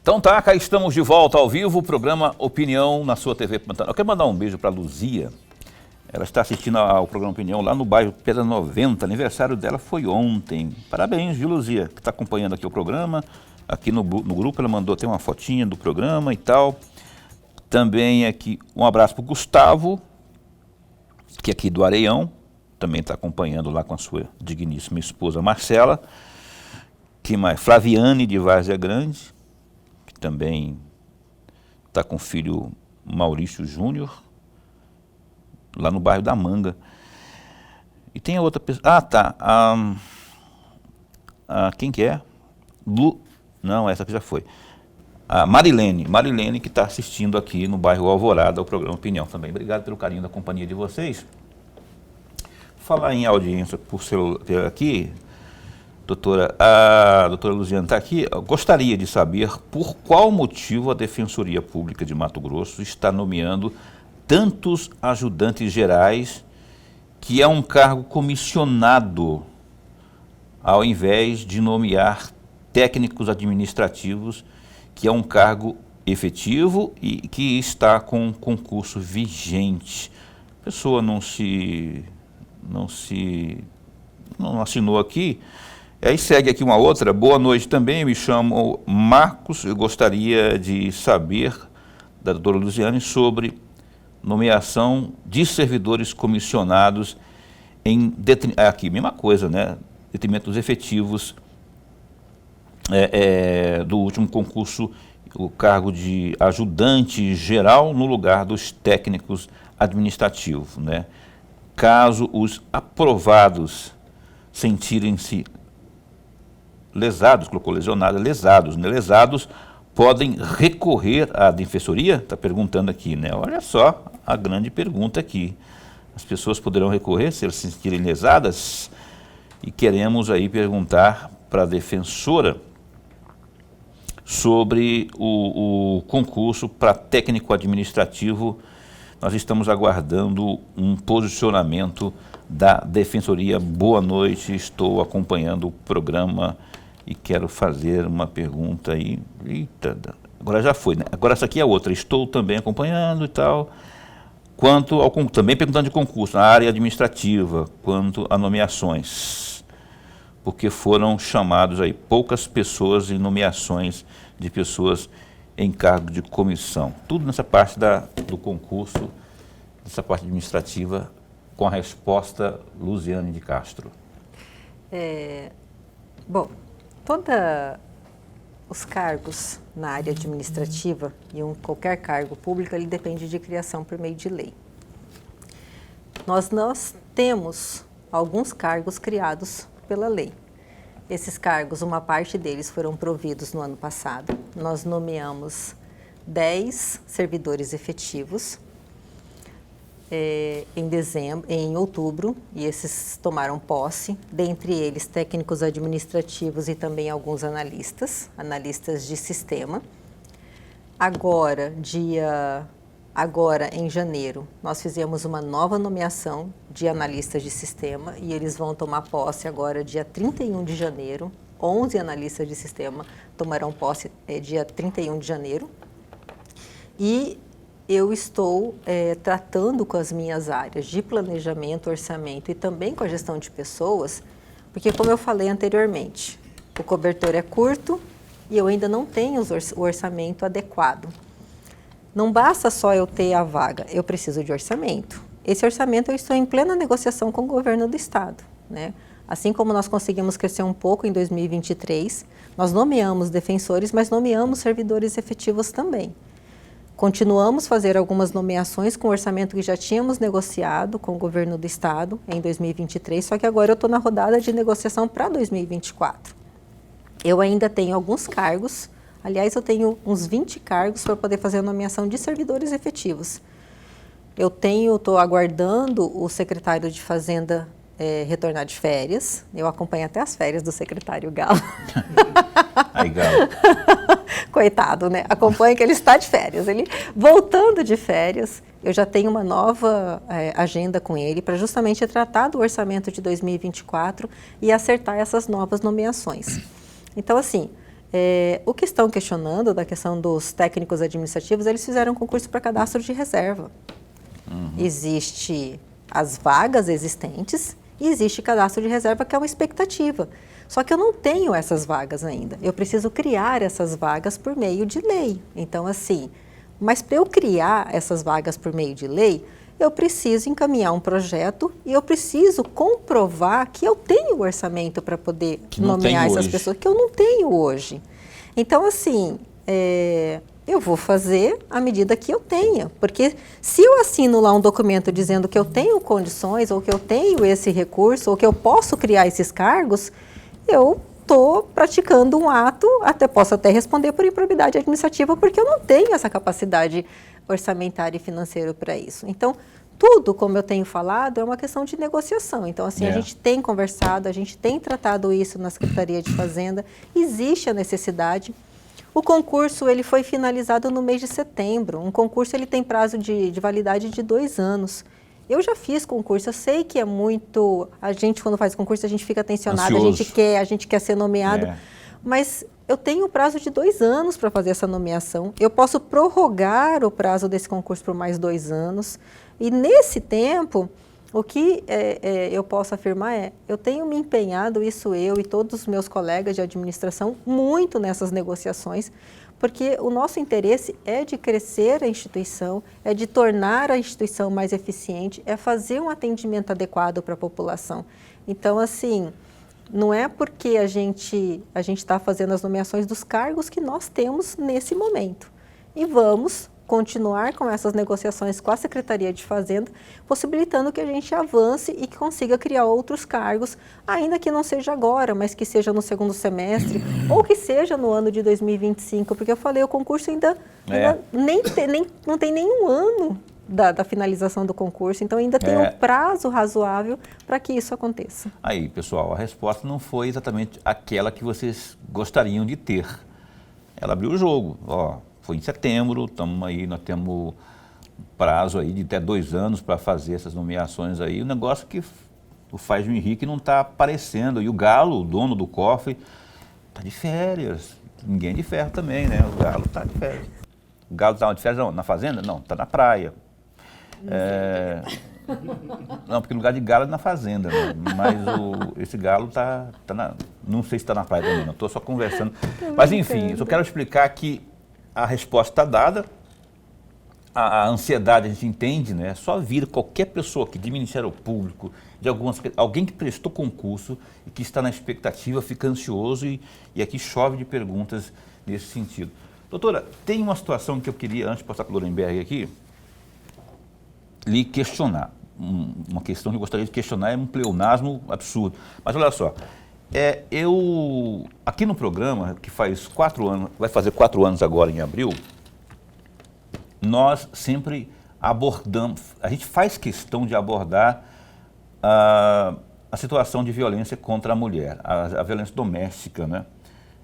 Então tá, cá estamos de volta ao vivo, o programa Opinião na sua TV Pantanal. Eu quero mandar um beijo para a Luzia. Ela está assistindo ao programa Opinião lá no bairro Pedra 90. Aniversário dela foi ontem. Parabéns, viu, Luzia, que está acompanhando aqui o programa. Aqui no grupo ela mandou até uma fotinha do programa e tal. Também aqui um abraço para o Gustavo, que é aqui do Areião. Também está acompanhando lá com a sua digníssima esposa Marcela. Que mais? Flaviane de Várzea Grande, que também está com o filho Maurício Júnior, lá no bairro da Manga. E tem a outra pessoa. Ah, tá. Quem que é? Não, essa que já foi. A Marilene, que está assistindo aqui no bairro Alvorada ao programa Opinião também. Obrigado pelo carinho da companhia de vocês. Falar em audiência por celular aqui, a doutora Luziane está aqui. Eu gostaria de saber por qual motivo a Defensoria Pública de Mato Grosso está nomeando tantos ajudantes gerais, que é um cargo comissionado, ao invés de nomear técnicos administrativos, que é um cargo efetivo e que está com concurso vigente. A pessoa não assinou aqui. Aí segue aqui uma outra. Boa noite também, eu me chamo Marcos, eu gostaria de saber da doutora Luziane sobre nomeação de servidores comissionados em aqui, mesma coisa, né? Detrimento dos efetivos do último concurso, o cargo de ajudante geral no lugar dos técnicos administrativos, né? Caso os aprovados sentirem-se lesados, colocou lesionados, lesados, né? Lesados, podem recorrer à defensoria? Está perguntando aqui, né? Olha só a grande pergunta aqui. As pessoas poderão recorrer se elas se sentirem lesadas? E queremos aí perguntar para a defensora sobre o concurso para técnico administrativo. Nós estamos aguardando um posicionamento da defensoria. Boa noite, estou acompanhando o programa e quero fazer uma pergunta aí. Eita, agora já foi, né? Agora essa aqui é outra. Estou também acompanhando e tal. Quanto ao também perguntando de concurso na área administrativa, quanto a nomeações, porque foram chamados aí poucas pessoas em nomeações de pessoas em cargo de comissão. Tudo nessa parte do concurso, nessa parte administrativa, com a resposta Luziane de Castro. Bom, os cargos na área administrativa e qualquer cargo público, ele depende de criação por meio de lei. Nós temos alguns cargos criados pela lei. Esses cargos, uma parte deles foram providos no ano passado. Nós nomeamos 10 servidores efetivos em outubro, e esses tomaram posse, dentre eles técnicos administrativos e também alguns analistas de sistema. Agora, em janeiro, nós fizemos uma nova nomeação de analistas de sistema e eles vão tomar posse agora dia 31 de janeiro. 11 analistas de sistema tomarão posse dia 31 de janeiro. E eu estou tratando com as minhas áreas de planejamento, orçamento e também com a gestão de pessoas, porque, como eu falei anteriormente, o cobertor é curto e eu ainda não tenho o orçamento adequado. Não basta só eu ter a vaga, eu preciso de orçamento. esse orçamento eu estou em plena negociação com o governo do estado, né? Assim como nós conseguimos crescer um pouco em 2023, nós nomeamos defensores, mas nomeamos servidores efetivos também. Continuamos a fazer algumas nomeações com o orçamento que já tínhamos negociado com o governo do estado em 2023, só que agora eu estou na rodada de negociação para 2024. Eu ainda tenho alguns cargos, aliás, eu tenho uns 20 cargos para poder fazer a nomeação de servidores efetivos. Estou aguardando o secretário de Fazenda retornar de férias. Eu acompanho até as férias do secretário Galo. Aí, Galo. Coitado, né? Acompanho que ele está de férias. Ele voltando de férias, eu já tenho uma nova agenda com ele para justamente tratar do orçamento de 2024 e acertar essas novas nomeações. Então, assim, o que estão questionando da questão dos técnicos administrativos, eles fizeram um concurso para cadastro de reserva. Existe as vagas existentes e existe cadastro de reserva, que é uma expectativa. Só que eu não tenho essas vagas ainda. Eu preciso criar essas vagas por meio de lei. Então, assim, mas para eu criar essas vagas por meio de lei, eu preciso encaminhar um projeto e eu preciso comprovar que eu tenho o orçamento para poder nomear essas pessoas, que eu não tenho hoje. Então, assim, eu vou fazer à medida que eu tenha, porque se eu assino lá um documento dizendo que eu tenho condições, ou que eu tenho esse recurso, ou que eu posso criar esses cargos, eu estou praticando um ato, posso até responder por improbidade administrativa, porque eu não tenho essa capacidade orçamentária e financeira para isso. Então, tudo, como eu tenho falado, é uma questão de negociação. Então, assim, a gente tem conversado, a gente tem tratado isso na Secretaria de Fazenda, existe a necessidade. O concurso ele foi finalizado no mês de setembro. Um concurso ele tem prazo de validade de 2 anos. Eu já fiz concurso, eu sei que é muito... A gente, quando faz concurso, a gente fica tensionado, a gente quer ser nomeado. Mas eu tenho prazo de 2 anos para fazer essa nomeação. Eu posso prorrogar o prazo desse concurso por mais 2 anos. E nesse tempo, o que eu posso afirmar eu tenho me empenhado, isso eu e todos os meus colegas de administração, muito nessas negociações, porque o nosso interesse é de crescer a instituição, é de tornar a instituição mais eficiente, é fazer um atendimento adequado para a população. Então, assim, não é porque a gente está fazendo as nomeações dos cargos que nós temos nesse momento. E vamos continuar com essas negociações com a Secretaria de Fazenda, possibilitando que a gente avance e que consiga criar outros cargos, ainda que não seja agora, mas que seja no segundo semestre, ou que seja no ano de 2025, porque eu falei, o concurso ainda não tem nenhum ano da finalização do concurso, então ainda tem um prazo razoável para que isso aconteça. Aí, pessoal, a resposta não foi exatamente aquela que vocês gostariam de ter. Ela abriu o jogo, foi em setembro, nós temos prazo aí de até 2 anos para fazer essas nomeações aí. O negócio que o Faz Henrique não está aparecendo. E o Galo, o dono do cofre, está de férias. Ninguém de ferro também, né? O Galo está de férias. O Galo está de férias na fazenda? Não, está na praia. Não, porque o lugar de Galo é na fazenda, né? Mas esse Galo não sei se está na praia também, não. Estou só conversando. Mas enfim, eu só quero explicar que a resposta está dada, a ansiedade a gente entende, né? Só vir qualquer pessoa aqui de Ministério Público, alguém que prestou concurso e que está na expectativa, fica ansioso e aqui chove de perguntas nesse sentido. Doutora, tem uma situação que eu queria, antes de passar para o Lorenberg aqui, lhe questionar. Uma questão que eu gostaria de questionar, é um pleonasmo absurdo. Mas olha só, eu, aqui no programa, que faz 4 anos, vai fazer 4 anos agora em abril, nós sempre abordamos, a gente faz questão de abordar a situação de violência contra a mulher, a violência doméstica, né?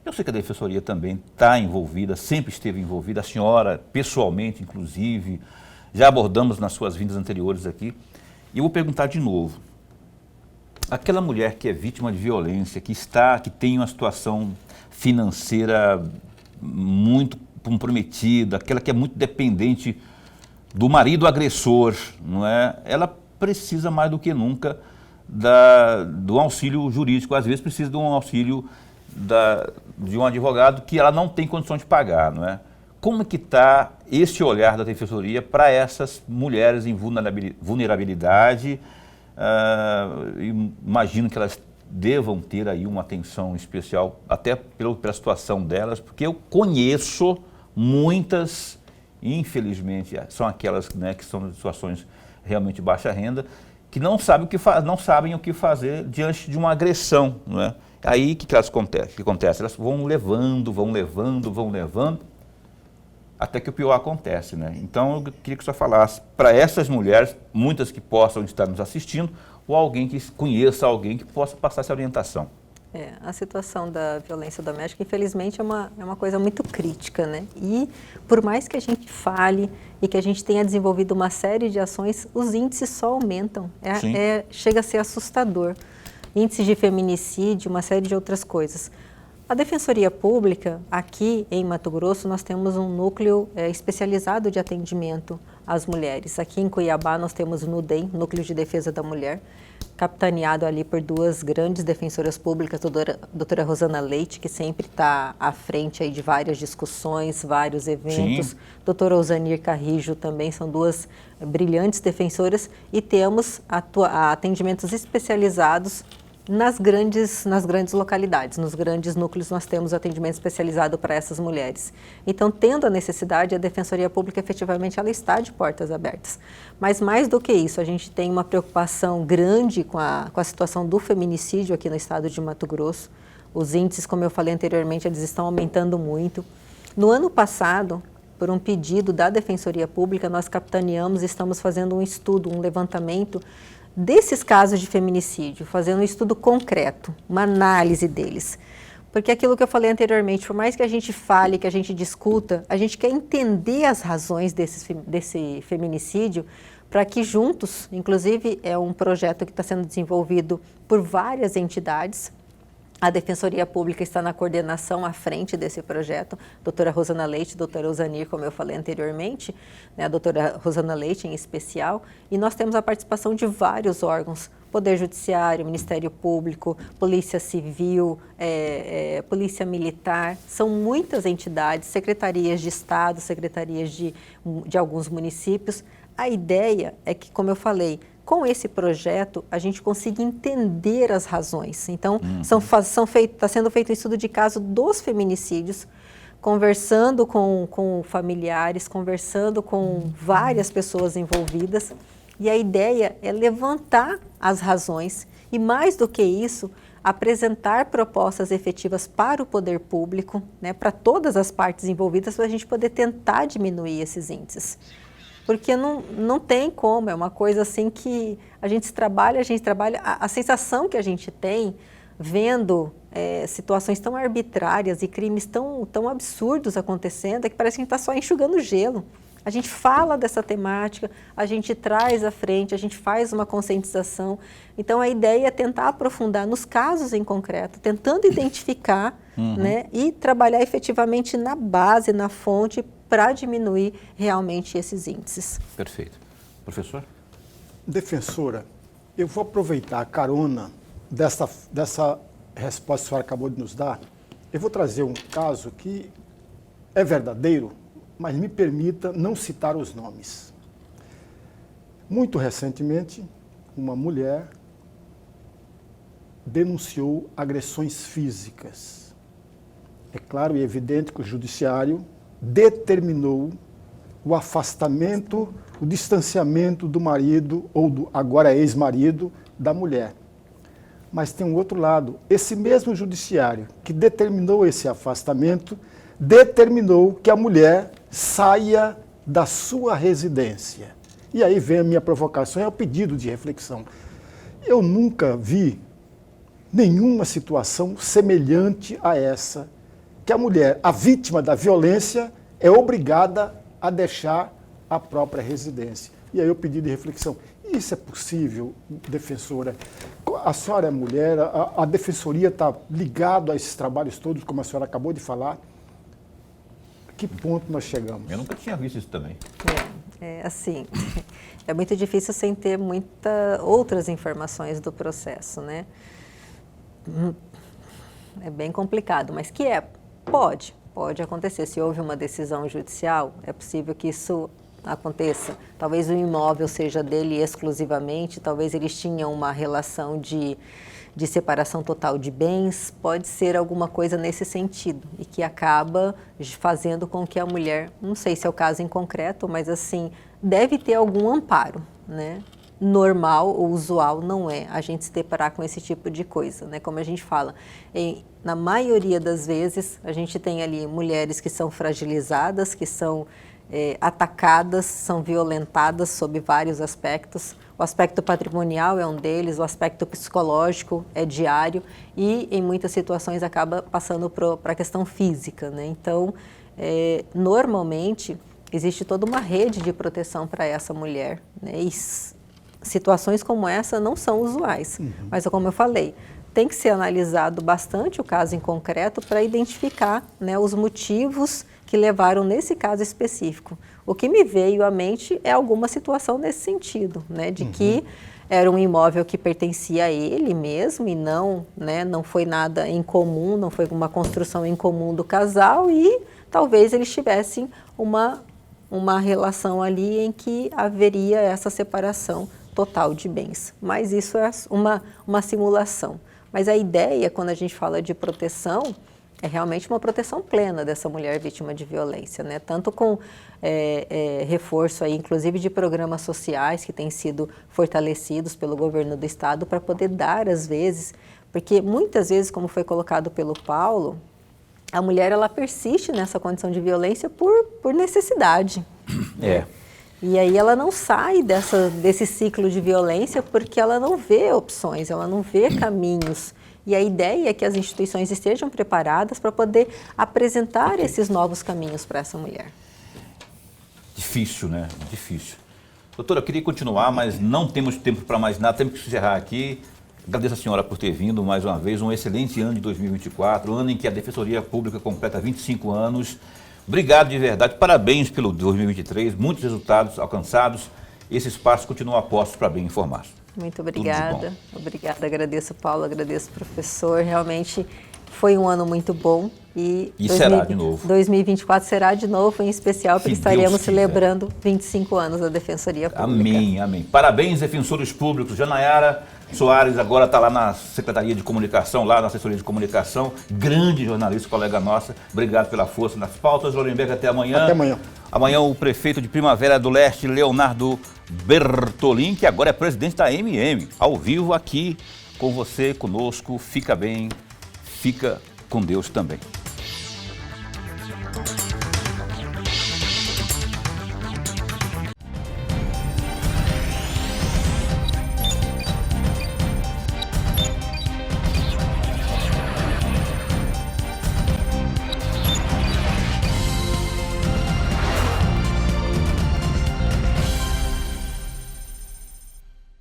Eu sei que a Defensoria também está envolvida, sempre esteve envolvida, a senhora pessoalmente, inclusive, já abordamos nas suas vindas anteriores aqui, e eu vou perguntar de novo. Aquela mulher que é vítima de violência, que tem uma situação financeira muito comprometida, aquela que é muito dependente do marido agressor, não é? Ela precisa mais do que nunca do auxílio jurídico, às vezes precisa de um auxílio de um advogado que ela não tem condições de pagar, não é? como é que está esse olhar da Defensoria para essas mulheres em vulnerabilidade? Imagino que elas devam ter aí uma atenção especial, até pela situação delas, porque eu conheço muitas, infelizmente, são aquelas, né, que são em situações realmente de baixa renda, que não sabem o que fazer diante de uma agressão, não é? Aí o que acontece? Elas vão levando, até que o pior acontece, né? Então eu queria que o senhor falasse para essas mulheres, muitas que possam estar nos assistindo, ou alguém que conheça alguém que possa passar essa orientação. A situação da violência doméstica, infelizmente, é uma coisa muito crítica, né? E por mais que a gente fale e que a gente tenha desenvolvido uma série de ações, os índices só aumentam. Chega a ser assustador. Índices de feminicídio, uma série de outras coisas. A Defensoria Pública, aqui em Mato Grosso, nós temos um núcleo especializado de atendimento às mulheres. Aqui em Cuiabá nós temos o NUDEM, Núcleo de Defesa da Mulher, capitaneado ali por duas grandes defensoras públicas, a doutora Rosana Leite, que sempre está à frente aí de várias discussões, vários eventos. Sim. Doutora Osanir Carrijo também, são duas brilhantes defensoras, e temos atendimentos especializados nas grandes localidades, nos grandes núcleos nós temos atendimento especializado para essas mulheres. Então, tendo a necessidade, a Defensoria Pública efetivamente ela está de portas abertas. Mas mais do que isso, a gente tem uma preocupação grande com a situação do feminicídio aqui no estado de Mato Grosso. Os índices, como eu falei anteriormente, eles estão aumentando muito. No ano passado, por um pedido da Defensoria Pública, nós capitaneamos e estamos fazendo um estudo, um levantamento desses casos de feminicídio, fazendo um estudo concreto, uma análise deles. Porque aquilo que eu falei anteriormente, por mais que a gente fale, que a gente discuta, a gente quer entender as razões desse feminicídio para que juntos, inclusive é um projeto que está sendo desenvolvido por várias entidades. A Defensoria Pública está na coordenação à frente desse projeto, doutora Rosana Leite, doutora Osanir, como eu falei anteriormente, né, a doutora Rosana Leite em especial, e nós temos a participação de vários órgãos, Poder Judiciário, Ministério Público, Polícia Civil, Polícia Militar, são muitas entidades, secretarias de Estado, secretarias de alguns municípios. A ideia é que, como eu falei, com esse projeto, a gente consiga entender as razões. Então, está sendo feito um estudo de caso dos feminicídios, conversando com familiares, conversando com várias pessoas envolvidas. E a ideia é levantar as razões e, mais do que isso, apresentar propostas efetivas para o poder público, né, para todas as partes envolvidas, para a gente poder tentar diminuir esses índices. Porque não tem como, é uma coisa assim que a gente trabalha, a sensação que a gente tem vendo situações tão arbitrárias e crimes tão absurdos acontecendo, é que parece que a gente está só enxugando gelo. A gente fala dessa temática, a gente traz à frente, a gente faz uma conscientização. Então, a ideia é tentar aprofundar nos casos em concreto, tentando identificar, né, e trabalhar efetivamente na base, na fonte, para diminuir realmente esses índices. Perfeito. Professor? Defensora, eu vou aproveitar a carona dessa resposta que a senhora acabou de nos dar. Eu vou trazer um caso que é verdadeiro, mas me permita não citar os nomes. Muito recentemente, uma mulher denunciou agressões físicas. É claro e evidente que o judiciário determinou o afastamento, o distanciamento do marido ou do agora ex-marido da mulher. Mas tem um outro lado. Esse mesmo judiciário que determinou esse afastamento, determinou que a mulher saia da sua residência. E aí vem a minha provocação, é o pedido de reflexão. Eu nunca vi nenhuma situação semelhante a essa, que a mulher, a vítima da violência, é obrigada a deixar a própria residência. E aí eu pedi de reflexão. Isso é possível, defensora? A senhora é mulher, a defensoria está ligada a esses trabalhos todos, como a senhora acabou de falar. Que ponto nós chegamos? Eu nunca tinha visto isso também. Assim, é muito difícil sem ter muitas outras informações do processo, né? É bem complicado, mas pode. Pode acontecer. Se houve uma decisão judicial, é possível que isso aconteça. Talvez o imóvel seja dele exclusivamente, talvez eles tinham uma relação de separação total de bens, pode ser alguma coisa nesse sentido e que acaba fazendo com que a mulher, não sei se é o caso em concreto, mas assim, deve ter algum amparo, né? Normal ou usual não é a gente se deparar com esse tipo de coisa, né? Como a gente fala, na maioria das vezes a gente tem ali mulheres que são fragilizadas, que são atacadas, são violentadas sob vários aspectos. O aspecto patrimonial é um deles, o aspecto psicológico é diário e em muitas situações acaba passando para a questão física, né? Então, normalmente existe toda uma rede de proteção para essa mulher, né? E situações como essa não são usuais, mas como eu falei, tem que ser analisado bastante o caso em concreto para identificar, né, os motivos que levaram nesse caso específico. O que me veio à mente é alguma situação nesse sentido, né, de que era um imóvel que pertencia a ele mesmo e não, né, não foi nada em comum, não foi uma construção em comum do casal e talvez eles tivessem uma relação ali em que haveria essa separação total de bens. Mas isso é uma simulação. Mas a ideia, quando a gente fala de proteção, é realmente uma proteção plena dessa mulher vítima de violência, né? Tanto com reforço, aí, inclusive, de programas sociais que têm sido fortalecidos pelo governo do estado para poder dar, às vezes, porque muitas vezes, como foi colocado pelo Paulo, a mulher ela persiste nessa condição de violência por necessidade. E aí ela não sai desse ciclo de violência porque ela não vê opções, ela não vê caminhos. E a ideia é que as instituições estejam preparadas para poder apresentar esses novos caminhos para essa mulher. Difícil, né? Difícil. Doutora, eu queria continuar, mas não temos tempo para mais nada, temos que encerrar aqui. Agradeço a senhora por ter vindo mais uma vez, um excelente ano de 2024, ano em que a Defensoria Pública completa 25 anos. Obrigado de verdade, parabéns pelo 2023, muitos resultados alcançados. Esse espaço continua a postos para bem informar. Muito obrigada, obrigada, agradeço Paulo, agradeço professor, realmente foi um ano muito bom e será de novo. 2024 será de novo, em especial porque estaremos celebrando 25 anos da Defensoria Pública. Amém, amém. Parabéns, defensores públicos. Janayara Soares agora está lá na Secretaria de Comunicação, lá na Assessoria de Comunicação, grande jornalista, colega nossa. Obrigado pela força nas pautas. Lorenberg, até amanhã. Até amanhã. Amanhã o prefeito de Primavera do Leste, Leonardo Bertolin, que agora é presidente da MM, ao vivo aqui com você, conosco. Fica bem, fica com Deus também.